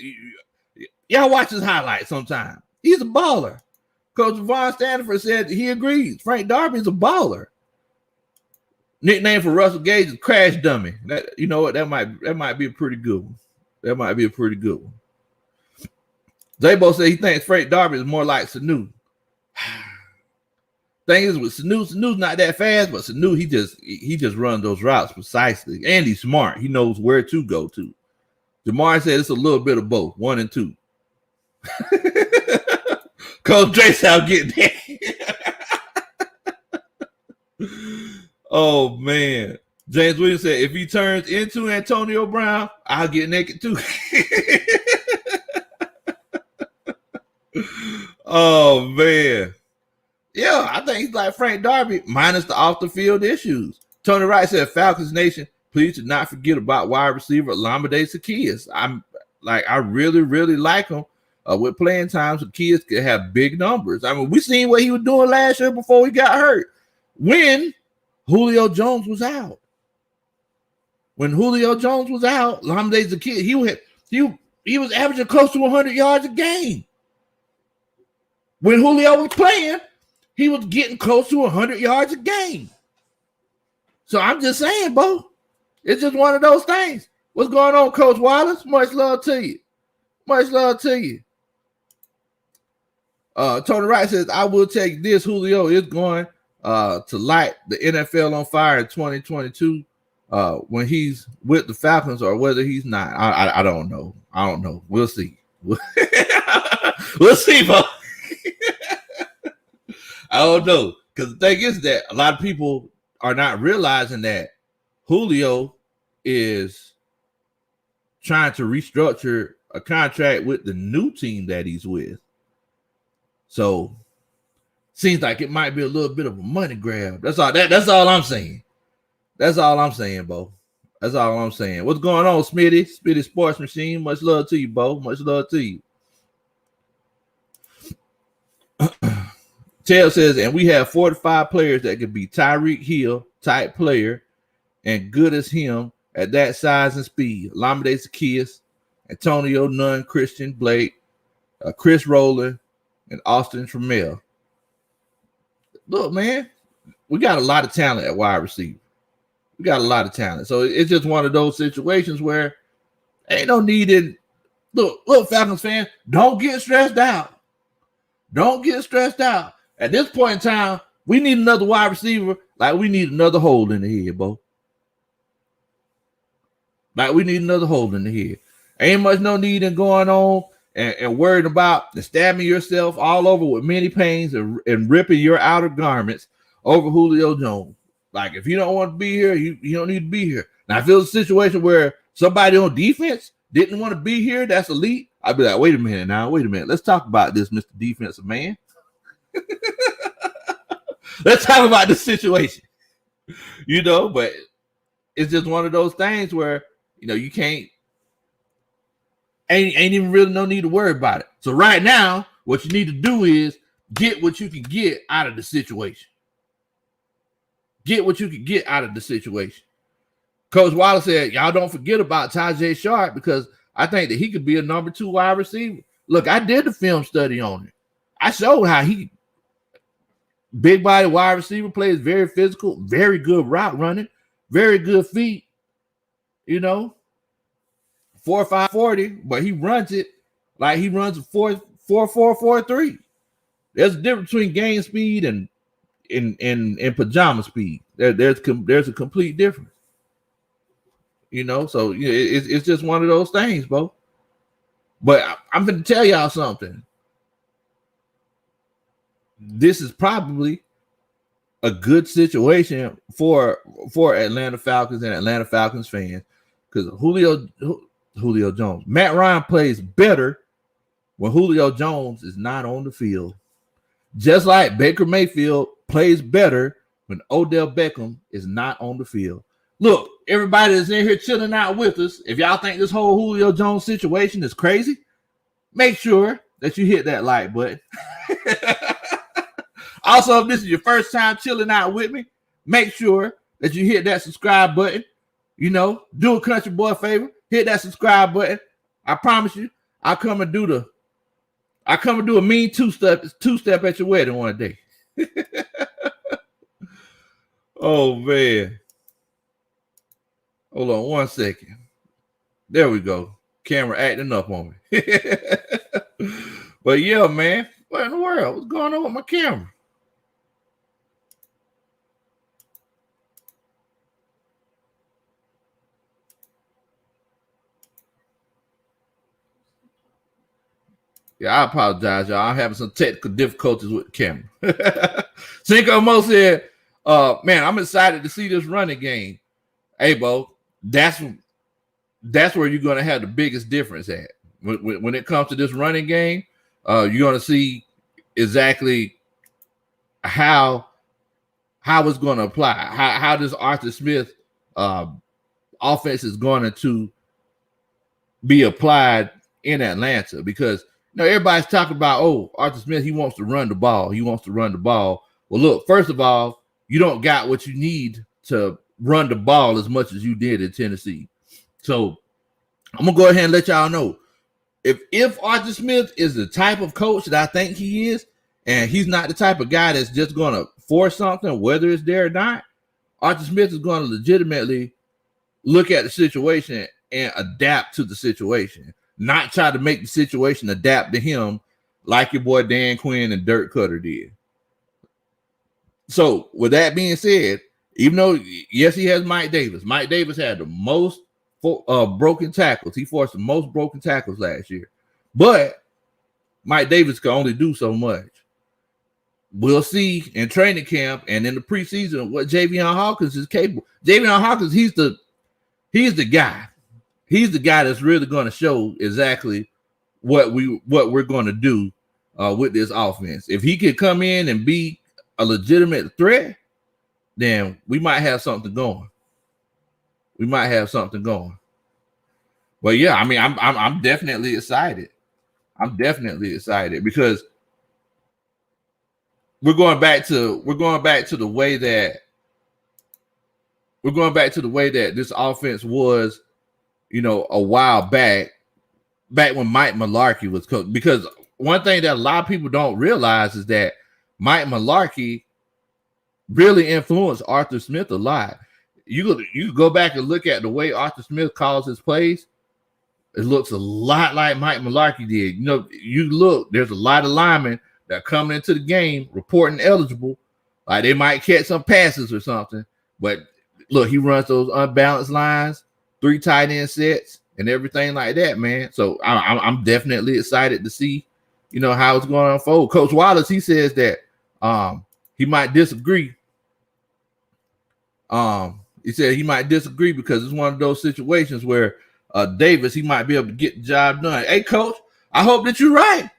y'all watch his highlights sometime. He's a baller. Coach Von Stanford said he agrees. Frank Darby is a baller. Nickname for Russell Gage is Crash Dummy. That might be a pretty good one. That might be a pretty good one. Zabo said he thinks Frank Darby is more like Sanu. Thing is with Sanu's not that fast, but Sanu, he just runs those routes precisely. And he's smart. He knows where to go to. Jamar said it's a little bit of both, 1 and 2. Coach Dre said I'm getting that. Oh man. James Williams said if he turns into Antonio Brown, I'll get naked too. Oh man. Yeah, I think he's like Frank Darby, minus the off the field issues. Tony Wright said Falcons Nation, please do not forget about wide receiver Lamade Zaccheaus. I really, really like him. With playing times, the kids could have big numbers. I mean, we seen what he was doing last year before he got hurt. When Julio Jones was out. Lamade Zaccheaus, he was averaging close to 100 yards a game. When Julio was playing, he was getting close to 100 yards a game. So I'm just saying, Bo, it's just one of those things. What's going on, Coach Wallace? Much love to you. Much love to you. Tony Wright says, I will take this. Julio is going to light the NFL on fire in 2022 when he's with the Falcons or whether he's not. I don't know. We'll see. We'll see, bro. I don't know. Because the thing is that a lot of people are not realizing that Julio is trying to restructure a contract with the new team that he's with. So seems like it might be a little bit of a money grab. That's all I'm saying. That's all I'm saying, Bo. That's all I'm saying. What's going on, Smitty? Smitty Sports Machine. Much love to you, Bo. Much love to you. Tail says, and we have 4 to 5 players that could be Tyreek Hill type player and good as him at that size and speed. Lamade Zaccheaus, Antonio Nunn, Christian Blake, Chris Rowland, and Austin Trammell. Look, man, we got a lot of talent at wide receiver. We got a lot of talent. So it's just one of those situations where ain't no need in. Look, Falcons fan, don't get stressed out. Don't get stressed out. At this point in time, we need another wide receiver like we need another hole in the head, Bo. Like we need another hole in the head. Ain't much no need in going on and worried about stabbing yourself all over with many pains and ripping your outer garments over Julio Jones. Like, if you don't want to be here, you don't need to be here. Now, if it was a situation where somebody on defense didn't want to be here, that's elite, I'd be like, wait a minute. Let's talk about this, Mr. Defensive Man. Let's talk about the situation. But it's just one of those things where you can't ain't even really no need to worry about it. So right now, what you need to do is get what you can get out of the situation. Get what you can get out of the situation. Coach Wallace said, y'all don't forget about Tajay Sharp because I think that he could be a number 2 wide receiver. Look, I did the film study on it. I showed how he big body wide receiver, plays very physical, very good route running, very good feet, 4.5 40, but he runs it like he runs a 4.4 There's a difference between game speed and in pajama speed. There's a complete difference. So it's just one of those things, bro. But I'm going to tell y'all something. This is probably a good situation for Atlanta Falcons and Atlanta Falcons fans because Julio Jones, Matt Ryan plays better when Julio Jones is not on the field. Just like Baker Mayfield plays better when Odell Beckham is not on the field. Look, everybody that's in here chilling out with us, if y'all think this whole Julio Jones situation is crazy, make sure that you hit that like button. Also, if this is your first time chilling out with me, make sure that you hit that subscribe button. Do a country boy favor, hit that subscribe button. I promise you, I come and do a mean two-step at your wedding one day. Oh, man. Hold on 1 second. There we go. Camera acting up on me. But yeah, man. What in the world? What's going on with my camera? Yeah, I apologize, y'all. I'm having some technical difficulties with the camera. Cinco Mo said, man, I'm excited to see this running game. Hey, Bo, that's where you're going to have the biggest difference at. When it comes to this running game, you're going to see exactly how it's going to apply, how this Arthur Smith offense is going to be applied in Atlanta because everybody's talking about, Arthur Smith, he wants to run the ball. Well, look, first of all, you don't got what you need to run the ball as much as you did in Tennessee. So I'm going to go ahead and let y'all know. If Arthur Smith is the type of coach that I think he is, and he's not the type of guy that's just going to force something, whether it's there or not, Arthur Smith is going to legitimately look at the situation and adapt to the situation. Not try to make the situation adapt to him like your boy Dan Quinn and Dirk Cutter did. So with that being said, even though, yes, he has Mike Davis. Mike Davis had the most broken tackles. He forced the most broken tackles last year. But Mike Davis can only do so much. We'll see in training camp and in the preseason what Javion Hawkins is capable. Javion Hawkins, he's the guy. He's the guy that's really going to show exactly what we're going to do with this offense. If he could come in and be a legitimate threat, then we might have something going. But yeah, I mean, I'm definitely excited. Because we're going back to the way that this offense was. A while back when Mike Mularkey was coach. Because one thing that a lot of people don't realize is that Mike Mularkey really influenced Arthur Smith a lot. You go back and look at the way Arthur Smith calls his plays. It looks a lot like Mike Mularkey did. You look, there's a lot of linemen that come into the game reporting eligible. Like they might catch some passes or something. But look, he runs those unbalanced lines. 3 tight end sets and everything like that, man. So I'm definitely excited to see, how it's going to unfold. Coach Wallace, he says that he might disagree. He said he might disagree because it's one of those situations where Davis, he might be able to get the job done. Hey, Coach, I hope that you're right.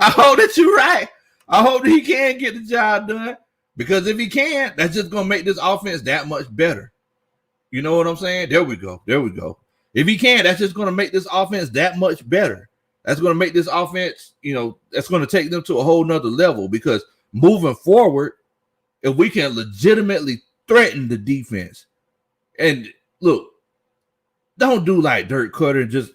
I hope that you're right. I hope that he can get the job done, because if he can, that's just gonna make this offense that much better. You know what I'm saying? There we go. If he can, that's just gonna make this offense that much better. That's gonna make this offense, that's gonna take them to a whole nother level, because moving forward, if we can legitimately threaten the defense, and look, don't do like Dirk Cutter and just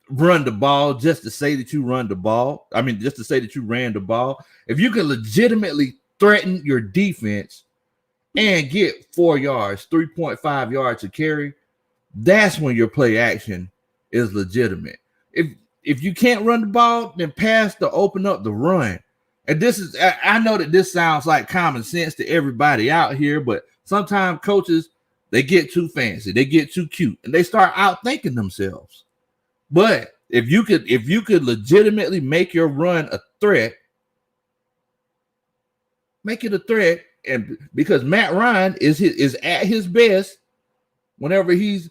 run the ball just to say that you run the ball. I mean, just to say that you ran the ball. If you can legitimately threaten your defense and get 4 yards, 3.5 yards to carry, that's when your play action is legitimate. If you can't run the ball, then pass to open up the run. And I know that this sounds like common sense to everybody out here, but sometimes coaches, they get too fancy, they get too cute, and they start outthinking themselves. But if you could legitimately make your run a threat, make it a threat, and because Matt Ryan is at his best whenever he's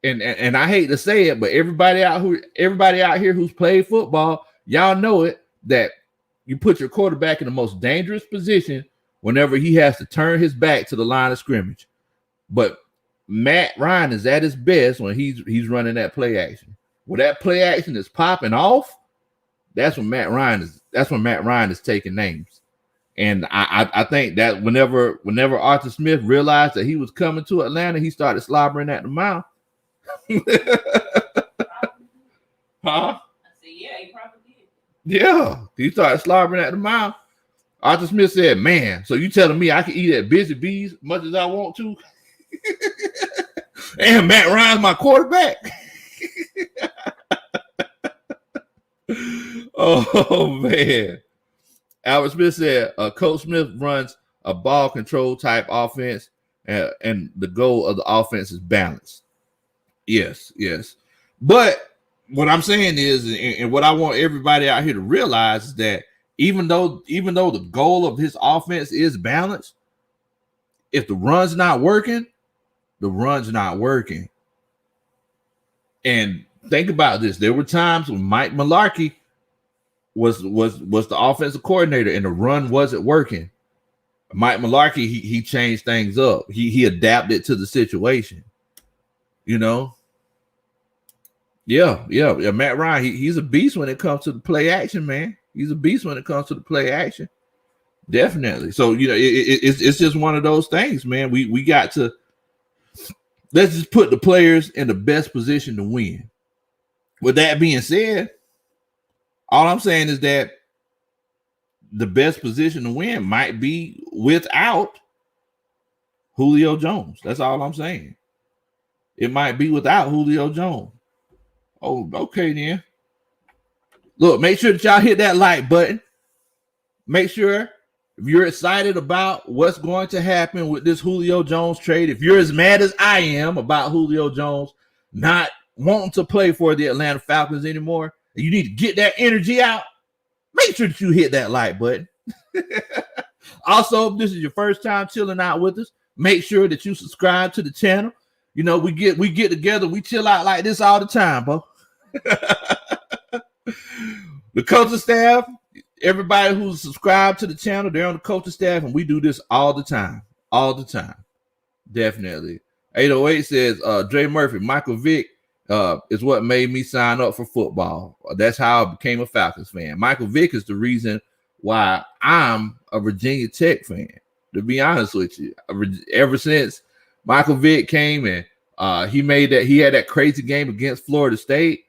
and I hate to say it, but everybody out here who's played football, y'all know it, that you put your quarterback in the most dangerous position whenever he has to turn his back to the line of scrimmage. But Matt Ryan is at his best when he's running that play action. When that play action is popping off, that's when Matt Ryan is taking names. And I think that whenever Arthur Smith realized that he was coming to Atlanta, he started slobbering at the mouth. Huh? I said, yeah, he probably did. Yeah, he started slobbering at the mouth. Arthur Smith said, "Man, so you telling me I can eat at Busy Bees as much as I want to?" And Matt Ryan's my quarterback. Oh man. Albert Smith said, Coach Smith runs a ball control type offense, and the goal of the offense is balance. Yes. But what I'm saying is, and what I want everybody out here to realize, is that even though the goal of his offense is balance, if the run's not working, the run's not working. And think about this. There were times when Mike Mularkey was the offensive coordinator and the run wasn't working. Mike Mularkey, he changed things up. He adapted to the situation. Yeah. Matt Ryan, he's a beast when it comes to the play action, man. He's a beast when it comes to the play action. Definitely. So, it's just one of those things, man. We got to, let's just put the players in the best position to win. With that being said, all I'm saying is that the best position to win might be without Julio Jones. That's all I'm saying. It might be without Julio Jones. Oh, okay then. Look, make sure that y'all hit that like button. Make sure, if you're excited about what's going to happen with this Julio Jones trade, if you're as mad as I am about Julio Jones not wanting to play for the Atlanta Falcons anymore, you need to get that energy out, make sure that you hit that like button. Also, if this is your first time chilling out with us, make sure that you subscribe to the channel. We get together, we chill out like this all the time, bro. The coaching staff, everybody who's subscribed to the channel, they're on the coaching staff, and we do this all the time. Definitely. 808 says, Dre Murphy, Michael Vick is what made me sign up for football. That's how I became a Falcons fan. Michael Vick is the reason why I'm a Virginia Tech fan, to be honest with you. Ever since Michael Vick came and he had that crazy game against Florida State,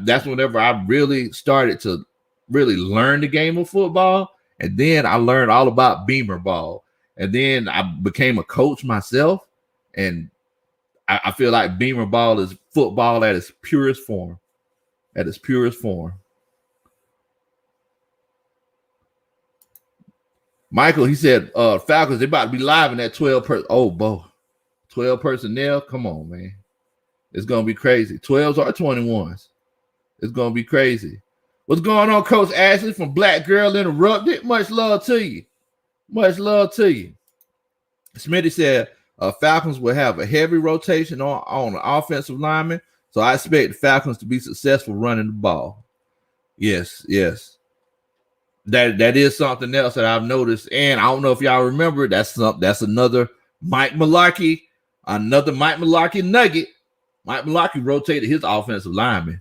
that's whenever I really started to really learn the game of football. And then I learned all about Beamer ball. And then I became a coach myself. And I feel like Beamer ball is football at its purest form. Michael, he said, Falcons, they about to be live in that 12 personnel. Come on, man. It's going to be crazy. 12s or 21s. It's going to be crazy. What's going on, Coach Ashley from Black Girl Interrupted? Much love to you. Smitty said, Falcons will have a heavy rotation on the offensive lineman, so I expect the Falcons to be successful running the ball. Yes. that is something else that I've noticed. And I don't know if y'all remember, that's another Mike Mularkey nugget. Mike Mularkey rotated his offensive lineman.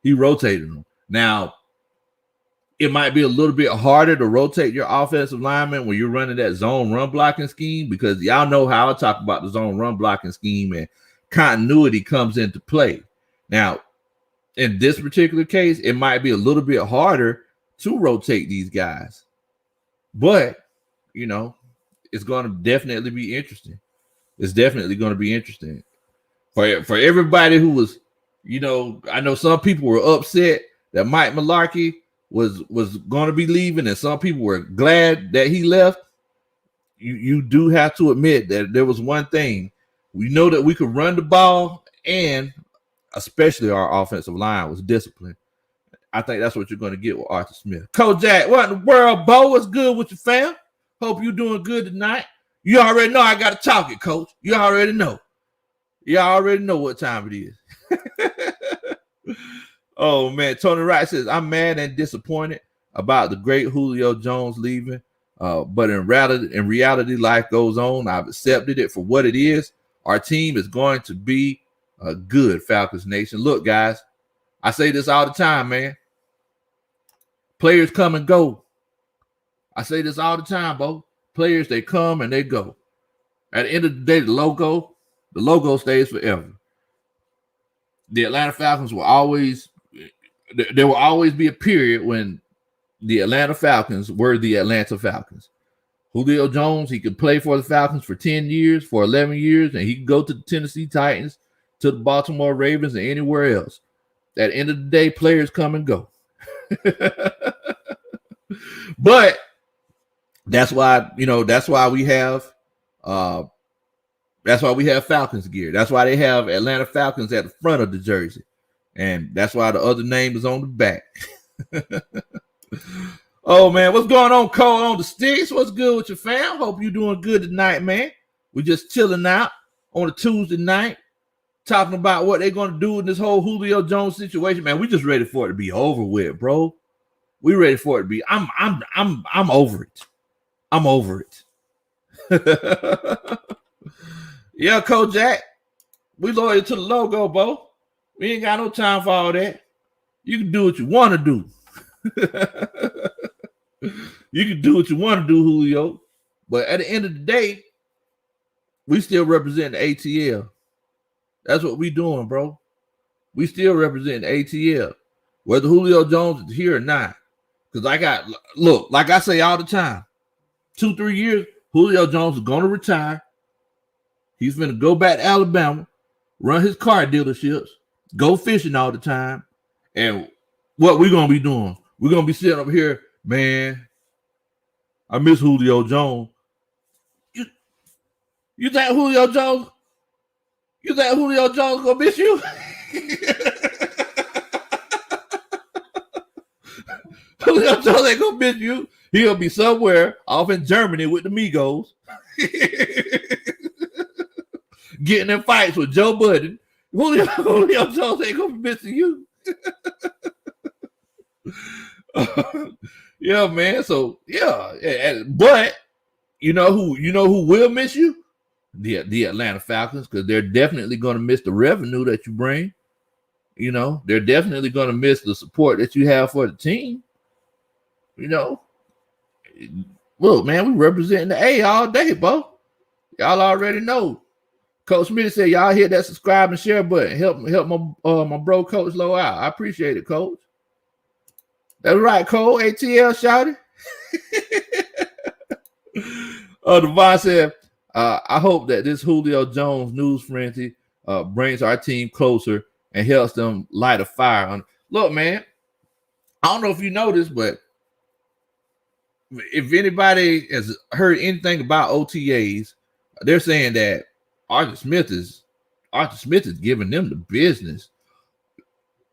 He rotated them. Now, it might be a little bit harder to rotate your offensive lineman when you're running that zone run blocking scheme, because y'all know how I talk about the zone run blocking scheme, and continuity comes into play. Now, in this particular case, it might be a little bit harder to rotate these guys, but it's going to definitely be interesting. It's definitely going to be interesting for everybody who was, I know some people were upset that Mike Mularkey was going to be leaving, and some people were glad that he left. You do have to admit that there was one thing. We know that we could run the ball, and especially our offensive line was disciplined. I think that's what you're going to get with Arthur Smith. Coach Jack, what in the world, Bo? What's good with your fam? Hope you're doing good tonight. You already know I got to talk it, Coach. You already know. You already know what time it is. Oh, man. Tony Wright says, I'm mad and disappointed about the great Julio Jones leaving. But in reality, life goes on. I've accepted it for what it is. Our team is going to be a good, Falcons Nation. Look, guys, I say this all the time, man. Players come and go. I say this all the time, Bo. Players, they come and they go. At the end of the day, the logo stays forever. The Atlanta Falcons there will always be a period when the Atlanta Falcons were the Atlanta Falcons. Julio Jones, he could play for the Falcons for 10 years, for 11 years, and he could go to the Tennessee Titans, to the Baltimore Ravens, and anywhere else. At the end of the day, players come and go. But that's why we have Falcons gear. That's why they have Atlanta Falcons at the front of the jersey. And that's why the other name is on the back. Oh, man, what's going on, Cole on the sticks? What's good with your fam? Hope you're doing good tonight, man. We're just chilling out on a Tuesday night, talking about what they're going to do in this whole Julio Jones situation. Man, we just ready for it to be over with, bro. We ready for it to be. I'm over it. I'm over it. Yeah, Coach Jack, we loyal to the logo, bro. We ain't got no time for all that. You can do what you want to do. You can do what you want to do, Julio. But at the end of the day, we still represent the ATL. That's what we doing, bro. We still represent the ATL. Whether Julio Jones is here or not. Because like I say all the time, 2-3 years, Julio Jones is going to retire. He's going to go back to Alabama, run his car dealerships, go fishing all the time. And what we're going to be doing? We're going to be sitting over here, man, I miss Julio Jones. You think Julio Jones going to miss you? Julio Jones ain't going to miss you. He'll be somewhere off in Germany with the Migos. Getting in fights with Joe Budden. Julio Jones ain't going to be missing you. Yeah, man. So yeah, but you know who will miss you? The Atlanta Falcons, because they're definitely going to miss the revenue that you bring. They're definitely going to miss the support that you have for the team. Look, man, we representing the A all day, bro. Y'all already know. Coach Smith said, y'all hit that subscribe and share button. Help my bro Coach Low out. I appreciate it, Coach. That's right, Cole. ATL shouted. Devon said, I hope that this Julio Jones news frenzy brings our team closer and helps them light a fire. Look, man, I don't know if you know this, but if anybody has heard anything about OTAs, they're saying that Arthur Smith is giving them the business.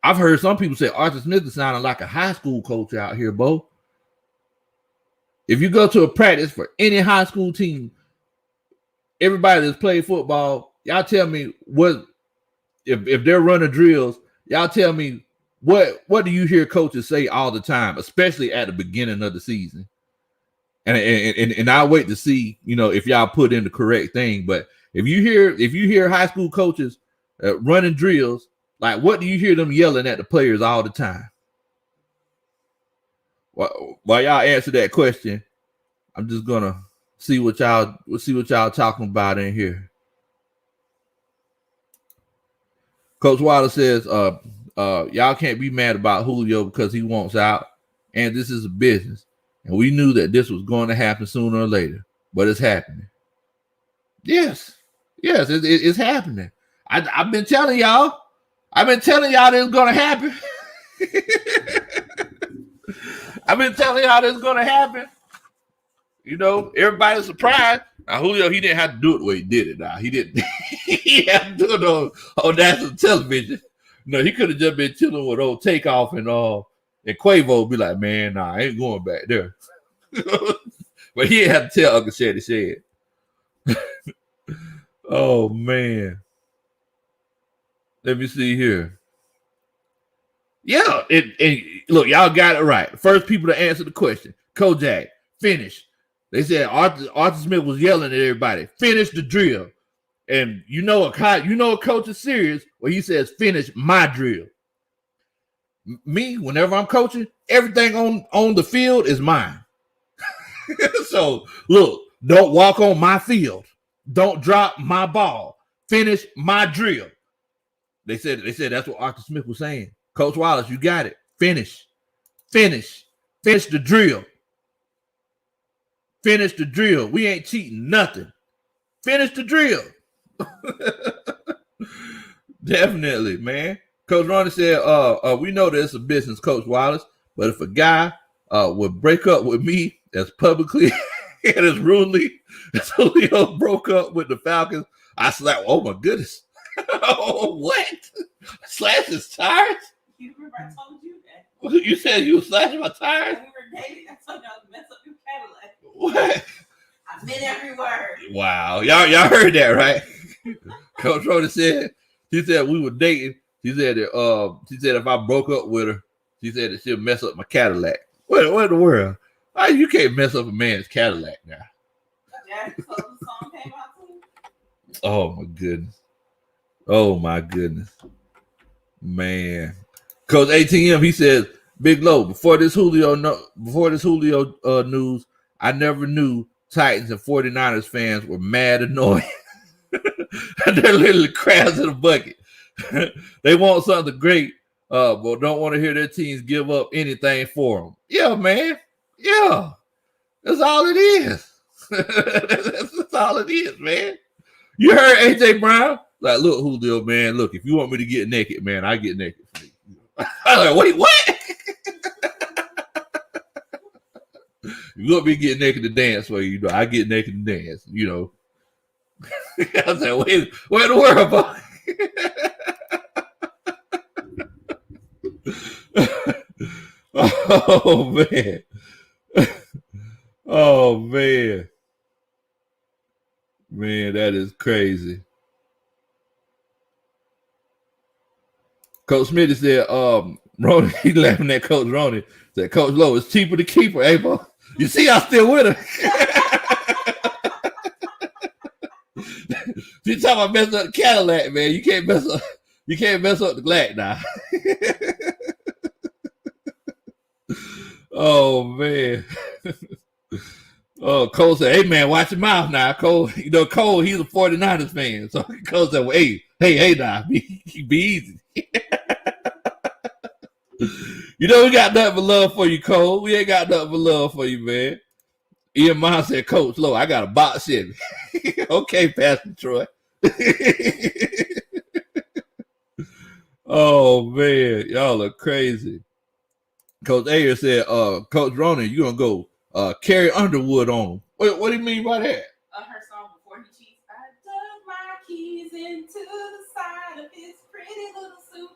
I've heard some people say Arthur Smith is sounding like a high school coach out here, Bo. If you go to a practice for any high school team, everybody that's played football, y'all tell me what if they're running drills, y'all tell me what do you hear coaches say all the time, especially at the beginning of the season? And I'll wait to see, if y'all put in the correct thing. But if you hear high school coaches running drills, like what do you hear them yelling at the players all the time? While y'all answer that question, I'm just gonna see what y'all talking about in here. Coach Wallace says, y'all can't be mad about Julio because he wants out, and this is a business. And we knew that this was going to happen sooner or later, but it's happening. Yes, it's happening. I've been telling y'all. This is going to happen. I've been telling y'all this is going to happen. Everybody's surprised. Now, Julio, he didn't have to do it the way he did it. Now, he didn't. He had to do it on national television. No, he could have just been chilling with old Takeoff and Quavo be like, man, nah, I ain't going back there. But he didn't have to tell Uncle Shetty said. Oh, man. Let me see here. Yeah, look, y'all got it right. First people to answer the question. Kojak, finish. They said Arthur Smith was yelling at everybody, finish the drill. And a coach is serious when he says, finish my drill. Me, whenever I'm coaching, everything on the field is mine. So, look, don't walk on my field. Don't drop my ball. Finish my drill. They said that's what Arthur Smith was saying. Coach Wallace, you got it. Finish the drill. Finish the drill. We ain't cheating nothing. Finish the drill. Definitely, man. Coach Ronnie said, we know that it's a business, Coach Wallace, but if a guy would break up with me as publicly and as rudely as Julio broke up with the Falcons, I slapped. Oh my goodness. Oh, what? Slash his tires? You remember I told you that? You said you were slashing my tires? When we were dating, I told you I would mess up your Cadillac. What? I meant every word. Wow. Y'all heard that, right? Coach Ronnie said, she said we were dating. She said that if I broke up with her, she said that she'll mess up my Cadillac. What in the world? Why you can't mess up a man's Cadillac now? Jack Close's song came out too. Oh my goodness. Man. Coach ATM, he says, Big Low, before this Julio news, I never knew Titans and 49ers fans were mad annoying. They're literally crabs in a bucket. They want something great, but don't want to hear their teams give up anything for them. Yeah, man. Yeah. That's all it is. That's all it is, man. You heard AJ Brown? Like, look, Julio, man, look, if you want me to get naked, man, I get naked for you. I was like, wait, what? You want me to get naked to dance for you? I get naked to dance, I was like, wait in the world, boy? Oh, man. Oh, man. Man, that is crazy. Coach Smitty said, Ronnie, he laughing at Coach Ronnie. Said, Coach Lowe, it's cheaper to keep her, bro. You see, I'm still with her. You talking about messing up the Cadillac, man. You can't mess up the Glac now. Oh, man. Oh, Cole said, hey, man, watch your mouth now. Cole, Cole, he's a 49ers fan. So Cole said, well, hey, now, be easy. We got nothing but love for you, Cole. We ain't got nothing but love for you, man. Ian Mine said, Coach Lowe, I got a box Chevy. Okay, Pastor Troy. Oh, man. Y'all are crazy. Coach Ayer said, Coach Ronan, you're going to go Carrie Underwood on him. What do you mean by that? Her song Before He Cheats. I dug my keys into the side of his pretty little suit,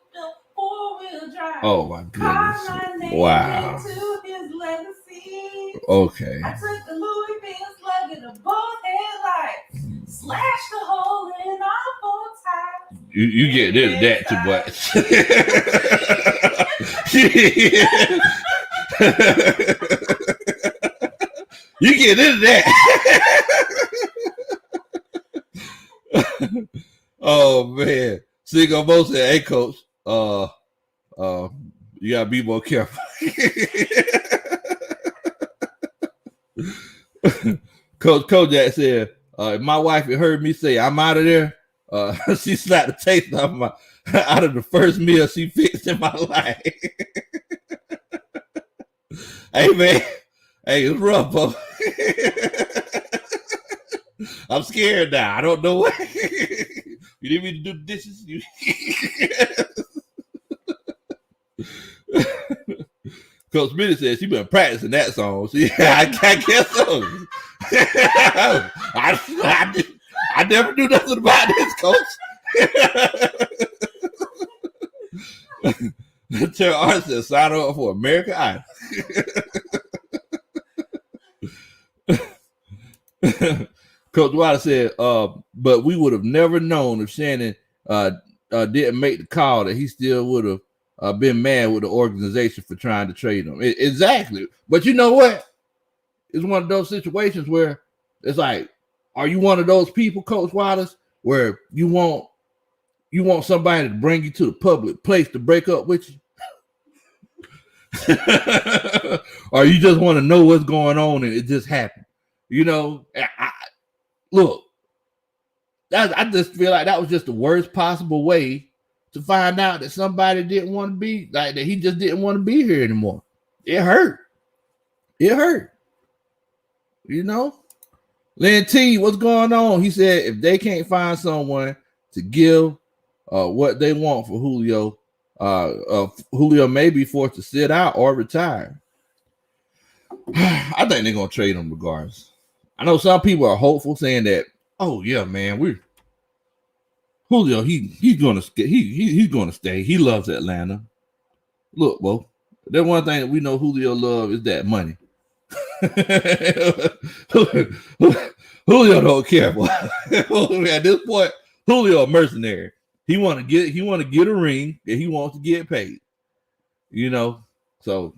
four-wheel drive. Oh, my goodness. Wow. Into his legacy. Okay. I took the Louis V slug in the both headlights, slashed the hole in all four tires. You get into that too much. You get into that. Oh man. Single Mo said, hey coach, you gotta be more careful. Coach Kojak said, if my wife had heard me say I'm out of there, she slapped the taste out of the first meal she fixed in my life. Hey man, hey, it's rough, bro. I'm scared now. I don't know what. You need me to do the dishes? Coach Smitty said she been practicing that song. See, I guess so. I never knew nothing about this, Coach. Terry Art said, sign up for American Idol. Coach Wilder said, but we would have never known if Shannon didn't make the call that he still would have been mad with the organization for trying to trade him. Exactly. But you know what? It's one of those situations where it's like, are you one of those people, Coach Wallace, where you want somebody to bring you to the public place to break up with you? Or you just want to know what's going on and it just happened? You know, look, I just feel like that was just the worst possible way to find out that somebody didn't want to be, like that he just didn't want to be here anymore. It hurt. It hurt. You know? Lynn T, what's going on? He said if they can't find someone to give what they want for Julio, Julio may be forced to sit out or retire. I think they're gonna trade him regardless. I know some people are hopeful, saying that, oh yeah, man, Julio, he's gonna stay. He loves Atlanta. Look, well, the one thing that we know Julio loves is that money. Julio don't care. At this point, Julio a mercenary. He want to get a ring and he wants to get paid. You know, so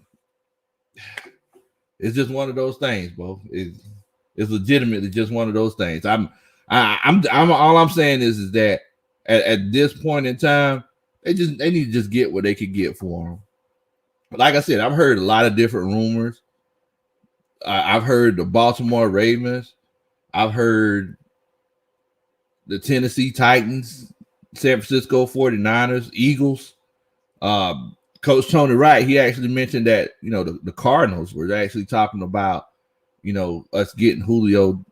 it's just one of those things, bro. It's legitimately just one of those things. I'm all I'm saying is that at this point in time, they need to just get what they could get for him. Like I said, I've heard a lot of different rumors. I've heard the Baltimore Ravens. I've heard the Tennessee Titans, San Francisco 49ers, Eagles. Coach Tony Wright, he actually mentioned that, you know, the Cardinals were actually talking about, you know, us trading Julio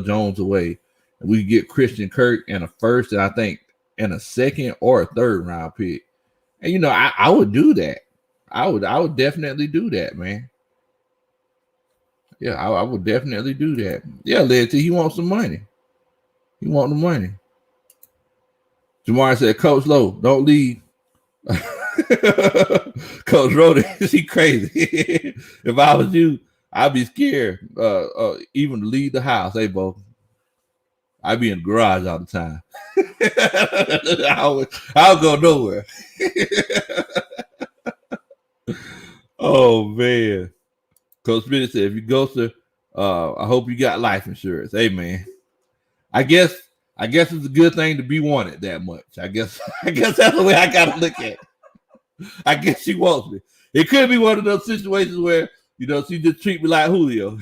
Jones away. And we get Christian Kirk and a first, and I think and a second or a third round pick. And, you know, I would do that. I would definitely do that, man. Yeah, I would definitely do that. Yeah, Letty, he wants some money. He wants the money. Jamar said, Coach Lowe, don't leave. Coach Rhoda, she crazy. If I was you, I'd be scared even to leave the house. Hey, Bo, I'd be in the garage all the time. I'll go nowhere. Oh, man. Coach Smith said, if you go to, I hope you got life insurance. Hey, man. I guess it's a good thing to be wanted that much. I guess that's the way I gotta look at it. I guess she wants me. It could be one of those situations where, you know, she just treat me like Julio.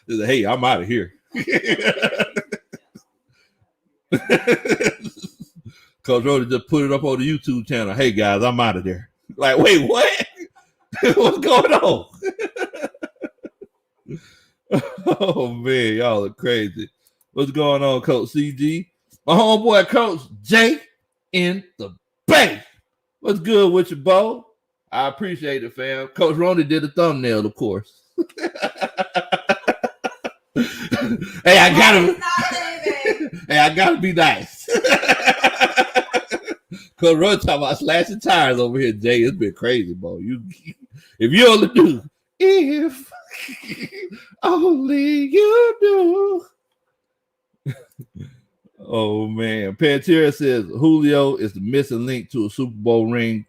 Like, hey, I'm out of here. Coach Rhoda just put it up on the YouTube channel. Hey guys, I'm out of there. Like, wait, what? What's going on? Oh man, y'all are crazy. What's going on, Coach CG? My homeboy, Coach J in the Bay. What's good with you, Bo? I appreciate it, fam. Coach Ronnie did a thumbnail, of course. Hey, I gotta be nice. Coach Ronnie talking about slashing tires over here, Jay. It's been crazy, Bo. If you only do, if only you do. Oh man, Pantera says Julio is the missing link to a Super Bowl ring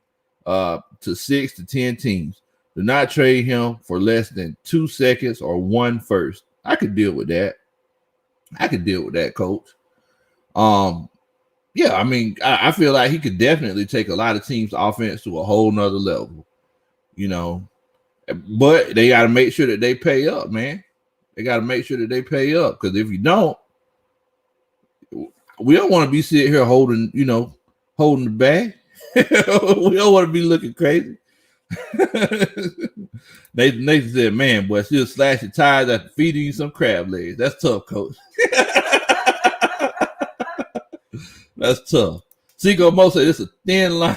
to 6 to 10 teams. Do not trade him for less than 2 seconds or 1 first. I could deal with that. Coach. Yeah, I mean, I feel like he could definitely take a lot of teams' offense to a whole nother level, you know. But they got to make sure that they pay up, man. They got to make sure that they pay up, because if you don't, we don't want to be sitting here holding the bag. We don't want to be looking crazy. Nathan said, "Man, boy, she'll slash your tires after feeding you some crab legs. That's tough, Coach." That's tough. Seco Mo said it's a thin line.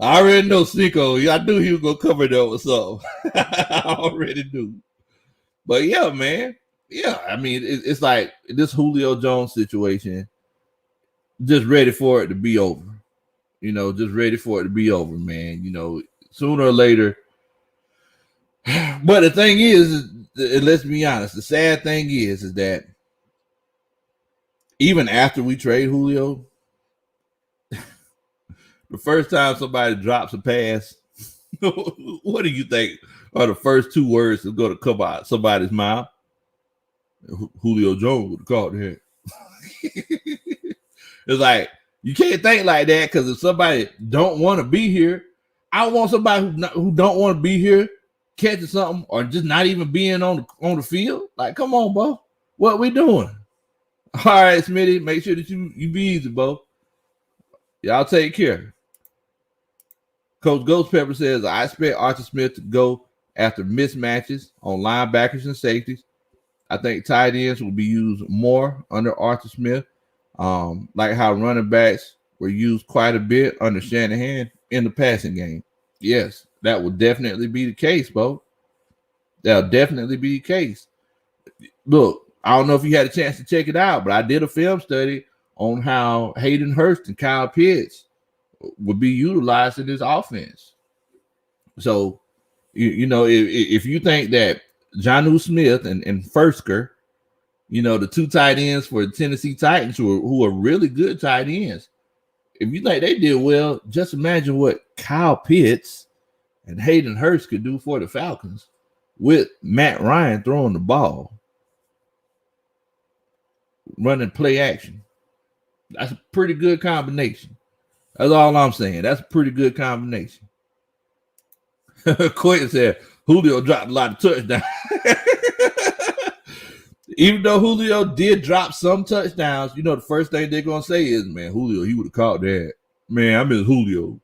I already know Seco. I knew he was gonna cover that with something. I already knew. But yeah, man. Yeah, I mean, it's like this Julio Jones situation. Just ready for it to be over. Just ready for it to be over, man. Sooner or later. But the thing is, let's be honest. The sad thing is that even after we trade Julio, the first time somebody drops a pass, what do you think are the first 2 words that's going to come out somebody's mouth? Julio Jones would have caught that. It's like, you can't think like that, because if somebody don't want to be here, I want somebody who don't want to be here catching something or just not even being on the field. Like, come on, Bo. What we doing? All right, Smitty, make sure that you be easy, Bo. Y'all take care. Coach Ghost Pepper says, I expect Arthur Smith to go after mismatches on linebackers and safeties. I think tight ends will be used more under Arthur Smith, like how running backs were used quite a bit under Shanahan in the passing game. Yes, that will definitely be the case, Bo. That'll definitely be the case. Look, I don't know if you had a chance to check it out, but I did a film study on how Hayden Hurst and Kyle Pitts would be utilized in this offense. So, if you think that Jonnu Smith and Fursker, the 2 tight ends for the Tennessee Titans, who are really good tight ends, if you think they did well, just imagine what Kyle Pitts and Hayden Hurst could do for the Falcons with Matt Ryan throwing the ball, running play action. That's a pretty good combination. That's all I'm saying. That's a pretty good combination. Quentin said Julio dropped a lot of touchdowns. Even though Julio did drop some touchdowns, the first thing they're going to say is, man, Julio, he would have caught that. Man, I miss Julio.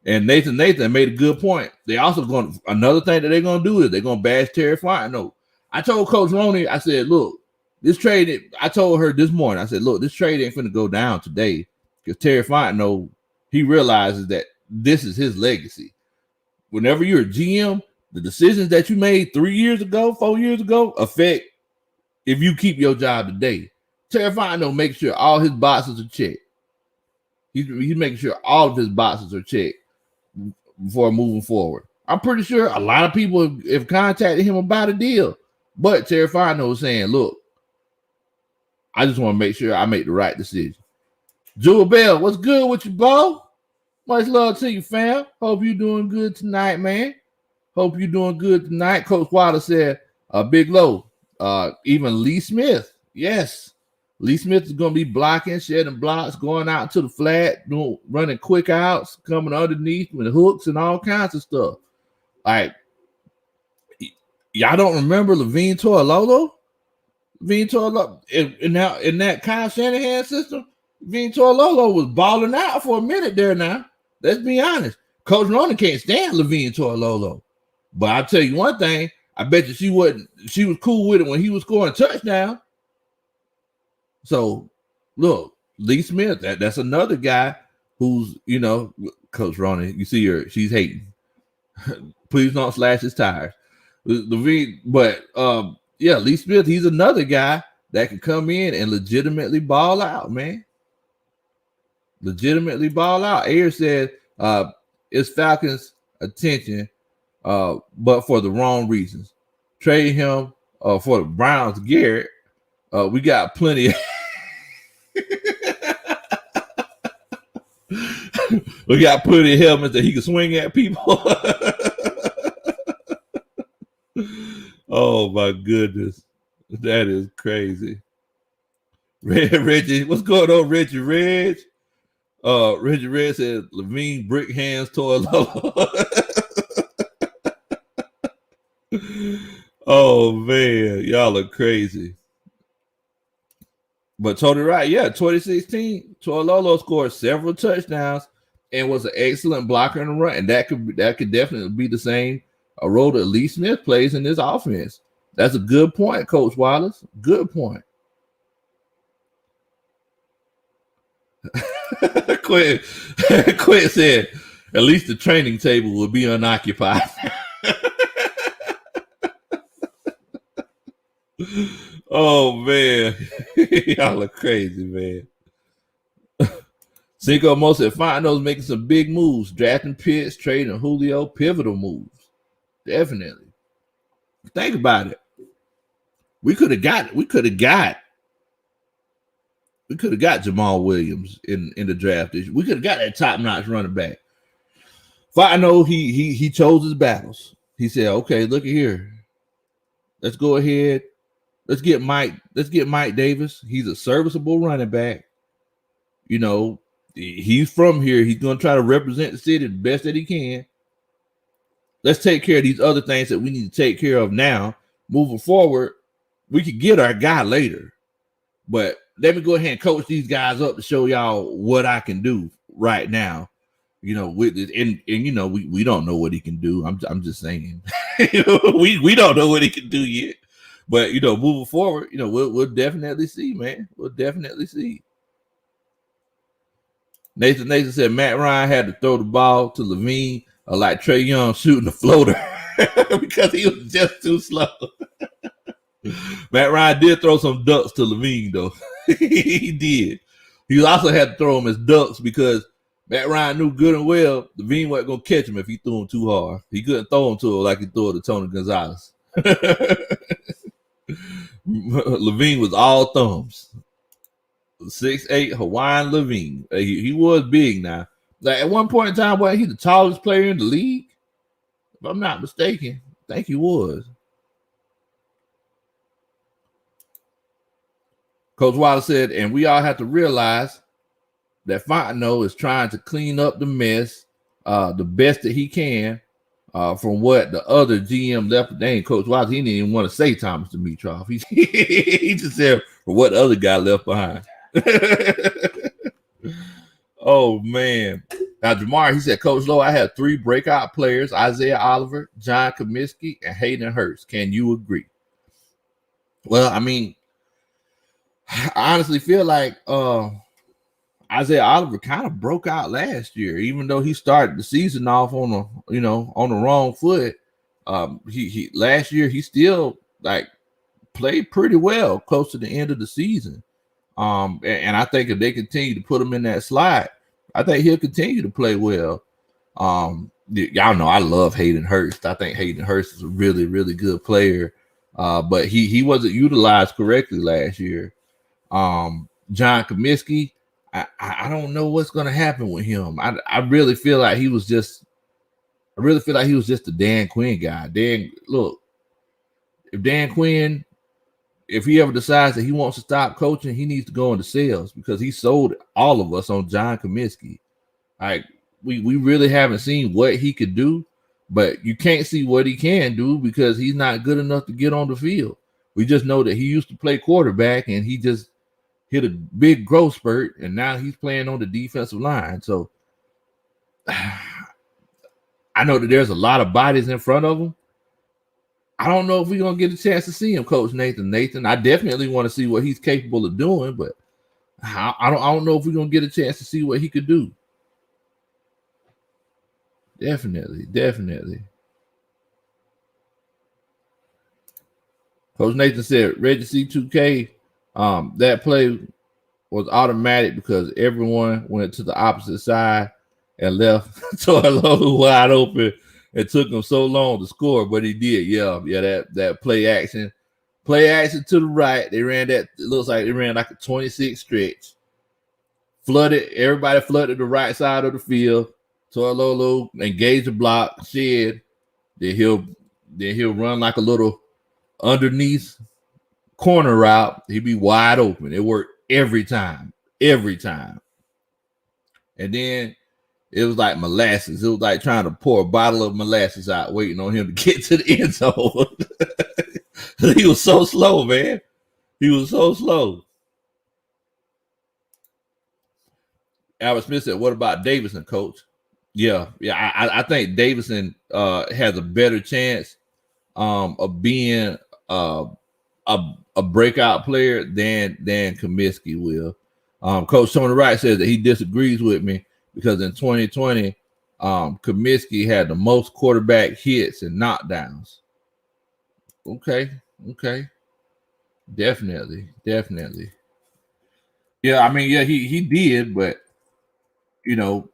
And Nathan made a good point. They also another thing that they're going to do is they're going to bash Terry Fontenot. I told Coach Roney, I said, look, this trade, I told her this morning, I said, look, this trade ain't going to go down today, because Terry Fontenot, he realizes that this is his legacy. Whenever you're a GM, the decisions that you made 3 years ago, 4 years ago, affect if you keep your job today. Terry Fontenot makes sure all his boxes are checked. He's making sure all of his boxes are checked before moving forward. I'm pretty sure a lot of people have contacted him about a deal, but Terry Fontenot is saying, look, I just want to make sure I make the right decision. Jewel Bell, what's good with you, Bo? Much love to you, fam. Hope you're doing good tonight, man. Hope you're doing good tonight. Coach Wilder said, Big Low, even Lee Smith. Yes. Lee Smith is going to be blocking, shedding blocks, going out to the flat, running quick outs, coming underneath with hooks and all kinds of stuff. Like, y'all don't remember Levine Toilolo? Levine Toilolo, in that Kyle Shanahan system, Levine Toilolo was balling out for a minute there now. Let's be honest. Coach Ronan can't stand Levine Toilolo. But I'll tell you one thing, I bet you she was cool with it when he was scoring touchdowns. So, look, Lee Smith, that's another guy who's, Coach Ronan, you see her, she's hating. Please don't slash his tires. But Lee Smith, he's another guy that can come in and legitimately ball out, man. Legitimately ball out. Ayer said, it's Falcons' attention but for the wrong reasons. Trade him for the Browns, Garrett. We got plenty. We got plenty of helmets that he can swing at people. Oh my goodness, that is crazy. Reggie, what's going on, Reggie? Reggie Red said Levine brick hands toward Lolo. Oh man, y'all are crazy. But Tony right, yeah, 2016, Lolo scored several touchdowns and was an excellent blocker in the run, and that could definitely be the same role that Lee Smith plays in this offense. That's a good point, Coach Wallace. Good point. Quinn said, at least the training table will be unoccupied. Oh man, y'all are crazy, man. Cinco Mo said Fontenot's making some big moves, drafting Pitts, trading Julio, pivotal moves. Definitely. Think about it. We could have got Jamal Williams in the draft. We could have got that top-notch running back. Fontenot, he chose his battles. He said, okay, look at here. Let's go ahead. Let's get Mike Davis. He's a serviceable running back. You know, he's from here. He's going to try to represent the city the best that he can. Let's take care of these other things that we need to take care of now. Moving forward, we could get our guy later. But let me go ahead and coach these guys up to show y'all what I can do right now. You know, with it, and you know, we don't know what he can do. I'm just saying. we don't know what he can do yet. But you know, moving forward, you know, we'll definitely see, man. We'll definitely see. Nathan said Matt Ryan had to throw the ball to Levine like Trey Young shooting a floater because he was just too slow. Matt Ryan did throw some ducks to Levine, though. He did. He also had to throw him as ducks because Matt Ryan knew good and well Levine wasn't going to catch him if he threw him too hard. He couldn't throw him to him like he threw it to Tony Gonzalez. Levine was all thumbs. 6'8" Hawaiian Levine. He was big now. Like at one point in time, wasn't he the tallest player in the league? If I'm not mistaken, I think he was. Coach Wallace said, and we all have to realize that Fontenot is trying to clean up the mess the best that he can from what the other GM left. Dang, Coach Wallace, he didn't even want to say Thomas Dimitroff. He just said for what the other guy left behind. Oh, man. Now, Jamar, he said, Coach Lowe, I have 3 breakout players, Isaiah Oliver, John Comiskey, and Hayden Hurst. Can you agree? Well, I mean, I honestly feel like Isaiah Oliver kind of broke out last year, even though he started the season off on the wrong foot. He last year he still like played pretty well close to the end of the season. And I think if they continue to put him in that slot, I think he'll continue to play well. Y'all know I love Hayden Hurst. I think Hayden Hurst is a really, really good player. But he wasn't utilized correctly last year. John Comiskey, I don't know what's going to happen with him. I really feel like he was just a Dan Quinn guy. If Dan Quinn, if he ever decides that he wants to stop coaching, he needs to go into sales because he sold all of us on John Comiskey. Like we really haven't seen what he could do, but you can't see what he can do because he's not good enough to get on the field. We just know that he used to play quarterback and he just hit a big growth spurt, and now he's playing on the defensive line. So I know that there's a lot of bodies in front of him. I don't know if we're going to get a chance to see him, Coach Nathan. I definitely want to see what he's capable of doing, but I don't know if we're going to get a chance to see what he could do. Definitely. Coach Nathan said, Reggie C2K, that play was automatic because everyone went to the opposite side and left Toilet wide open It took him so long to score, but he did. Yeah, that play action to the right. They ran that. It looks like they ran like a 26 stretch. Everybody flooded the right side of the field. Toilolo engaged the block, shed. Then he'll run like a little underneath corner route. He'd be wide open. It worked every time. And then it was like molasses. It was like trying to pour a bottle of molasses out, waiting on him to get to the end zone. He was so slow, man. He was so slow. Albert Smith said, "What about Davidson, Coach?" Yeah. I think Davidson has a better chance of being a breakout player than Comiskey will. Coach Tony Wright says that he disagrees with me because in 2020, Comiskey had the most quarterback hits and knockdowns. Okay. Definitely. Yeah, I mean, yeah, he did, but you know,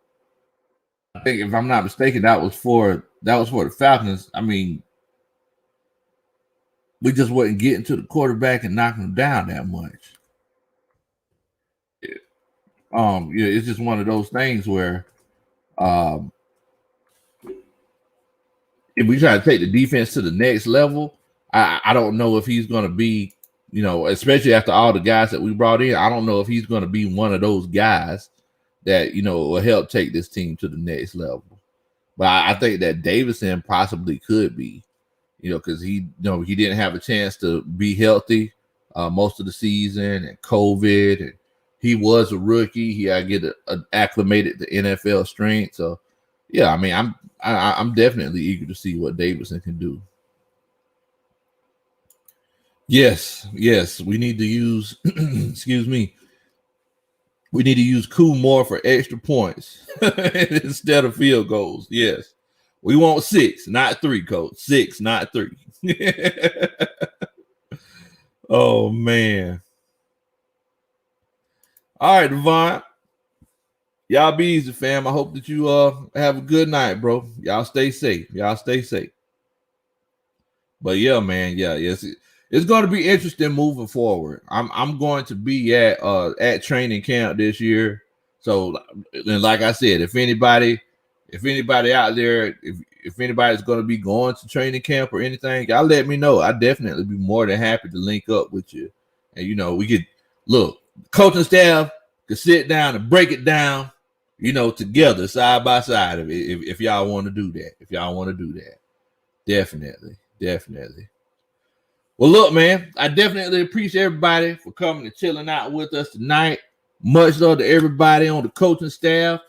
I think if I'm not mistaken, that was for the Falcons. I mean, we just wasn't getting to the quarterback and knocking him down that much. Yeah, it's just one of those things where if we try to take the defense to the next level, I don't know if he's going to be, especially after all the guys that we brought in, I don't know if he's going to be one of those guys that, will help take this team to the next level. But I think that Davidson possibly could be, because he didn't have a chance to be healthy most of the season and COVID, and he was a rookie. He had to get acclimated to NFL strength. So, yeah, I mean, I'm definitely eager to see what Davidson can do. Yes, we need to use, excuse me, we need to use Koo more for extra points instead of field goals. Yes, we want 6, not 3, Coach. 6, not 3. Oh, man. All right, Devon. Y'all be easy, fam. I hope that you have a good night, bro. Y'all stay safe. But yeah, man, yes. It's going to be interesting moving forward. I'm going to be at training camp this year. So, and like I said, if anybody out there, if anybody's going to be going to training camp or anything, y'all let me know. I'd definitely be more than happy to link up with you. And we could look, coaching staff could sit down and break it down, together side by side if y'all want to do that. Definitely. Well, look, man, I definitely appreciate everybody for coming and chilling out with us tonight. Much love to everybody on the coaching staff.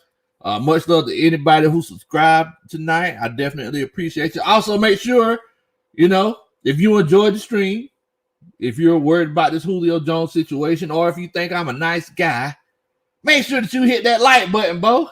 Much love to anybody who subscribed tonight. I definitely appreciate you. Also, make sure, if you enjoyed the stream, if you're worried about this Julio Jones situation, or if you think I'm a nice guy, make sure that you hit that like button, Bo.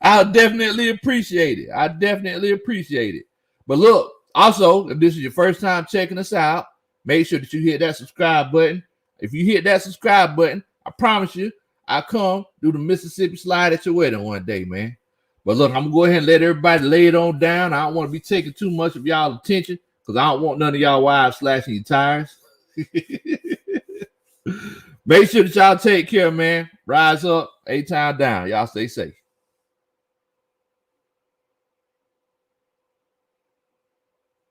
I'll definitely appreciate it. But look, also, if this is your first time checking us out, make sure that you hit that subscribe button. If you hit that subscribe button, I promise you, I'll come do the Mississippi slide at your wedding one day, man. But look, I'm going to go ahead and let everybody lay it on down. I don't want to be taking too much of y'all attention because I don't want none of y'all wives slashing your tires. Make sure that y'all take care, man. Rise up, A-time down. Y'all stay safe.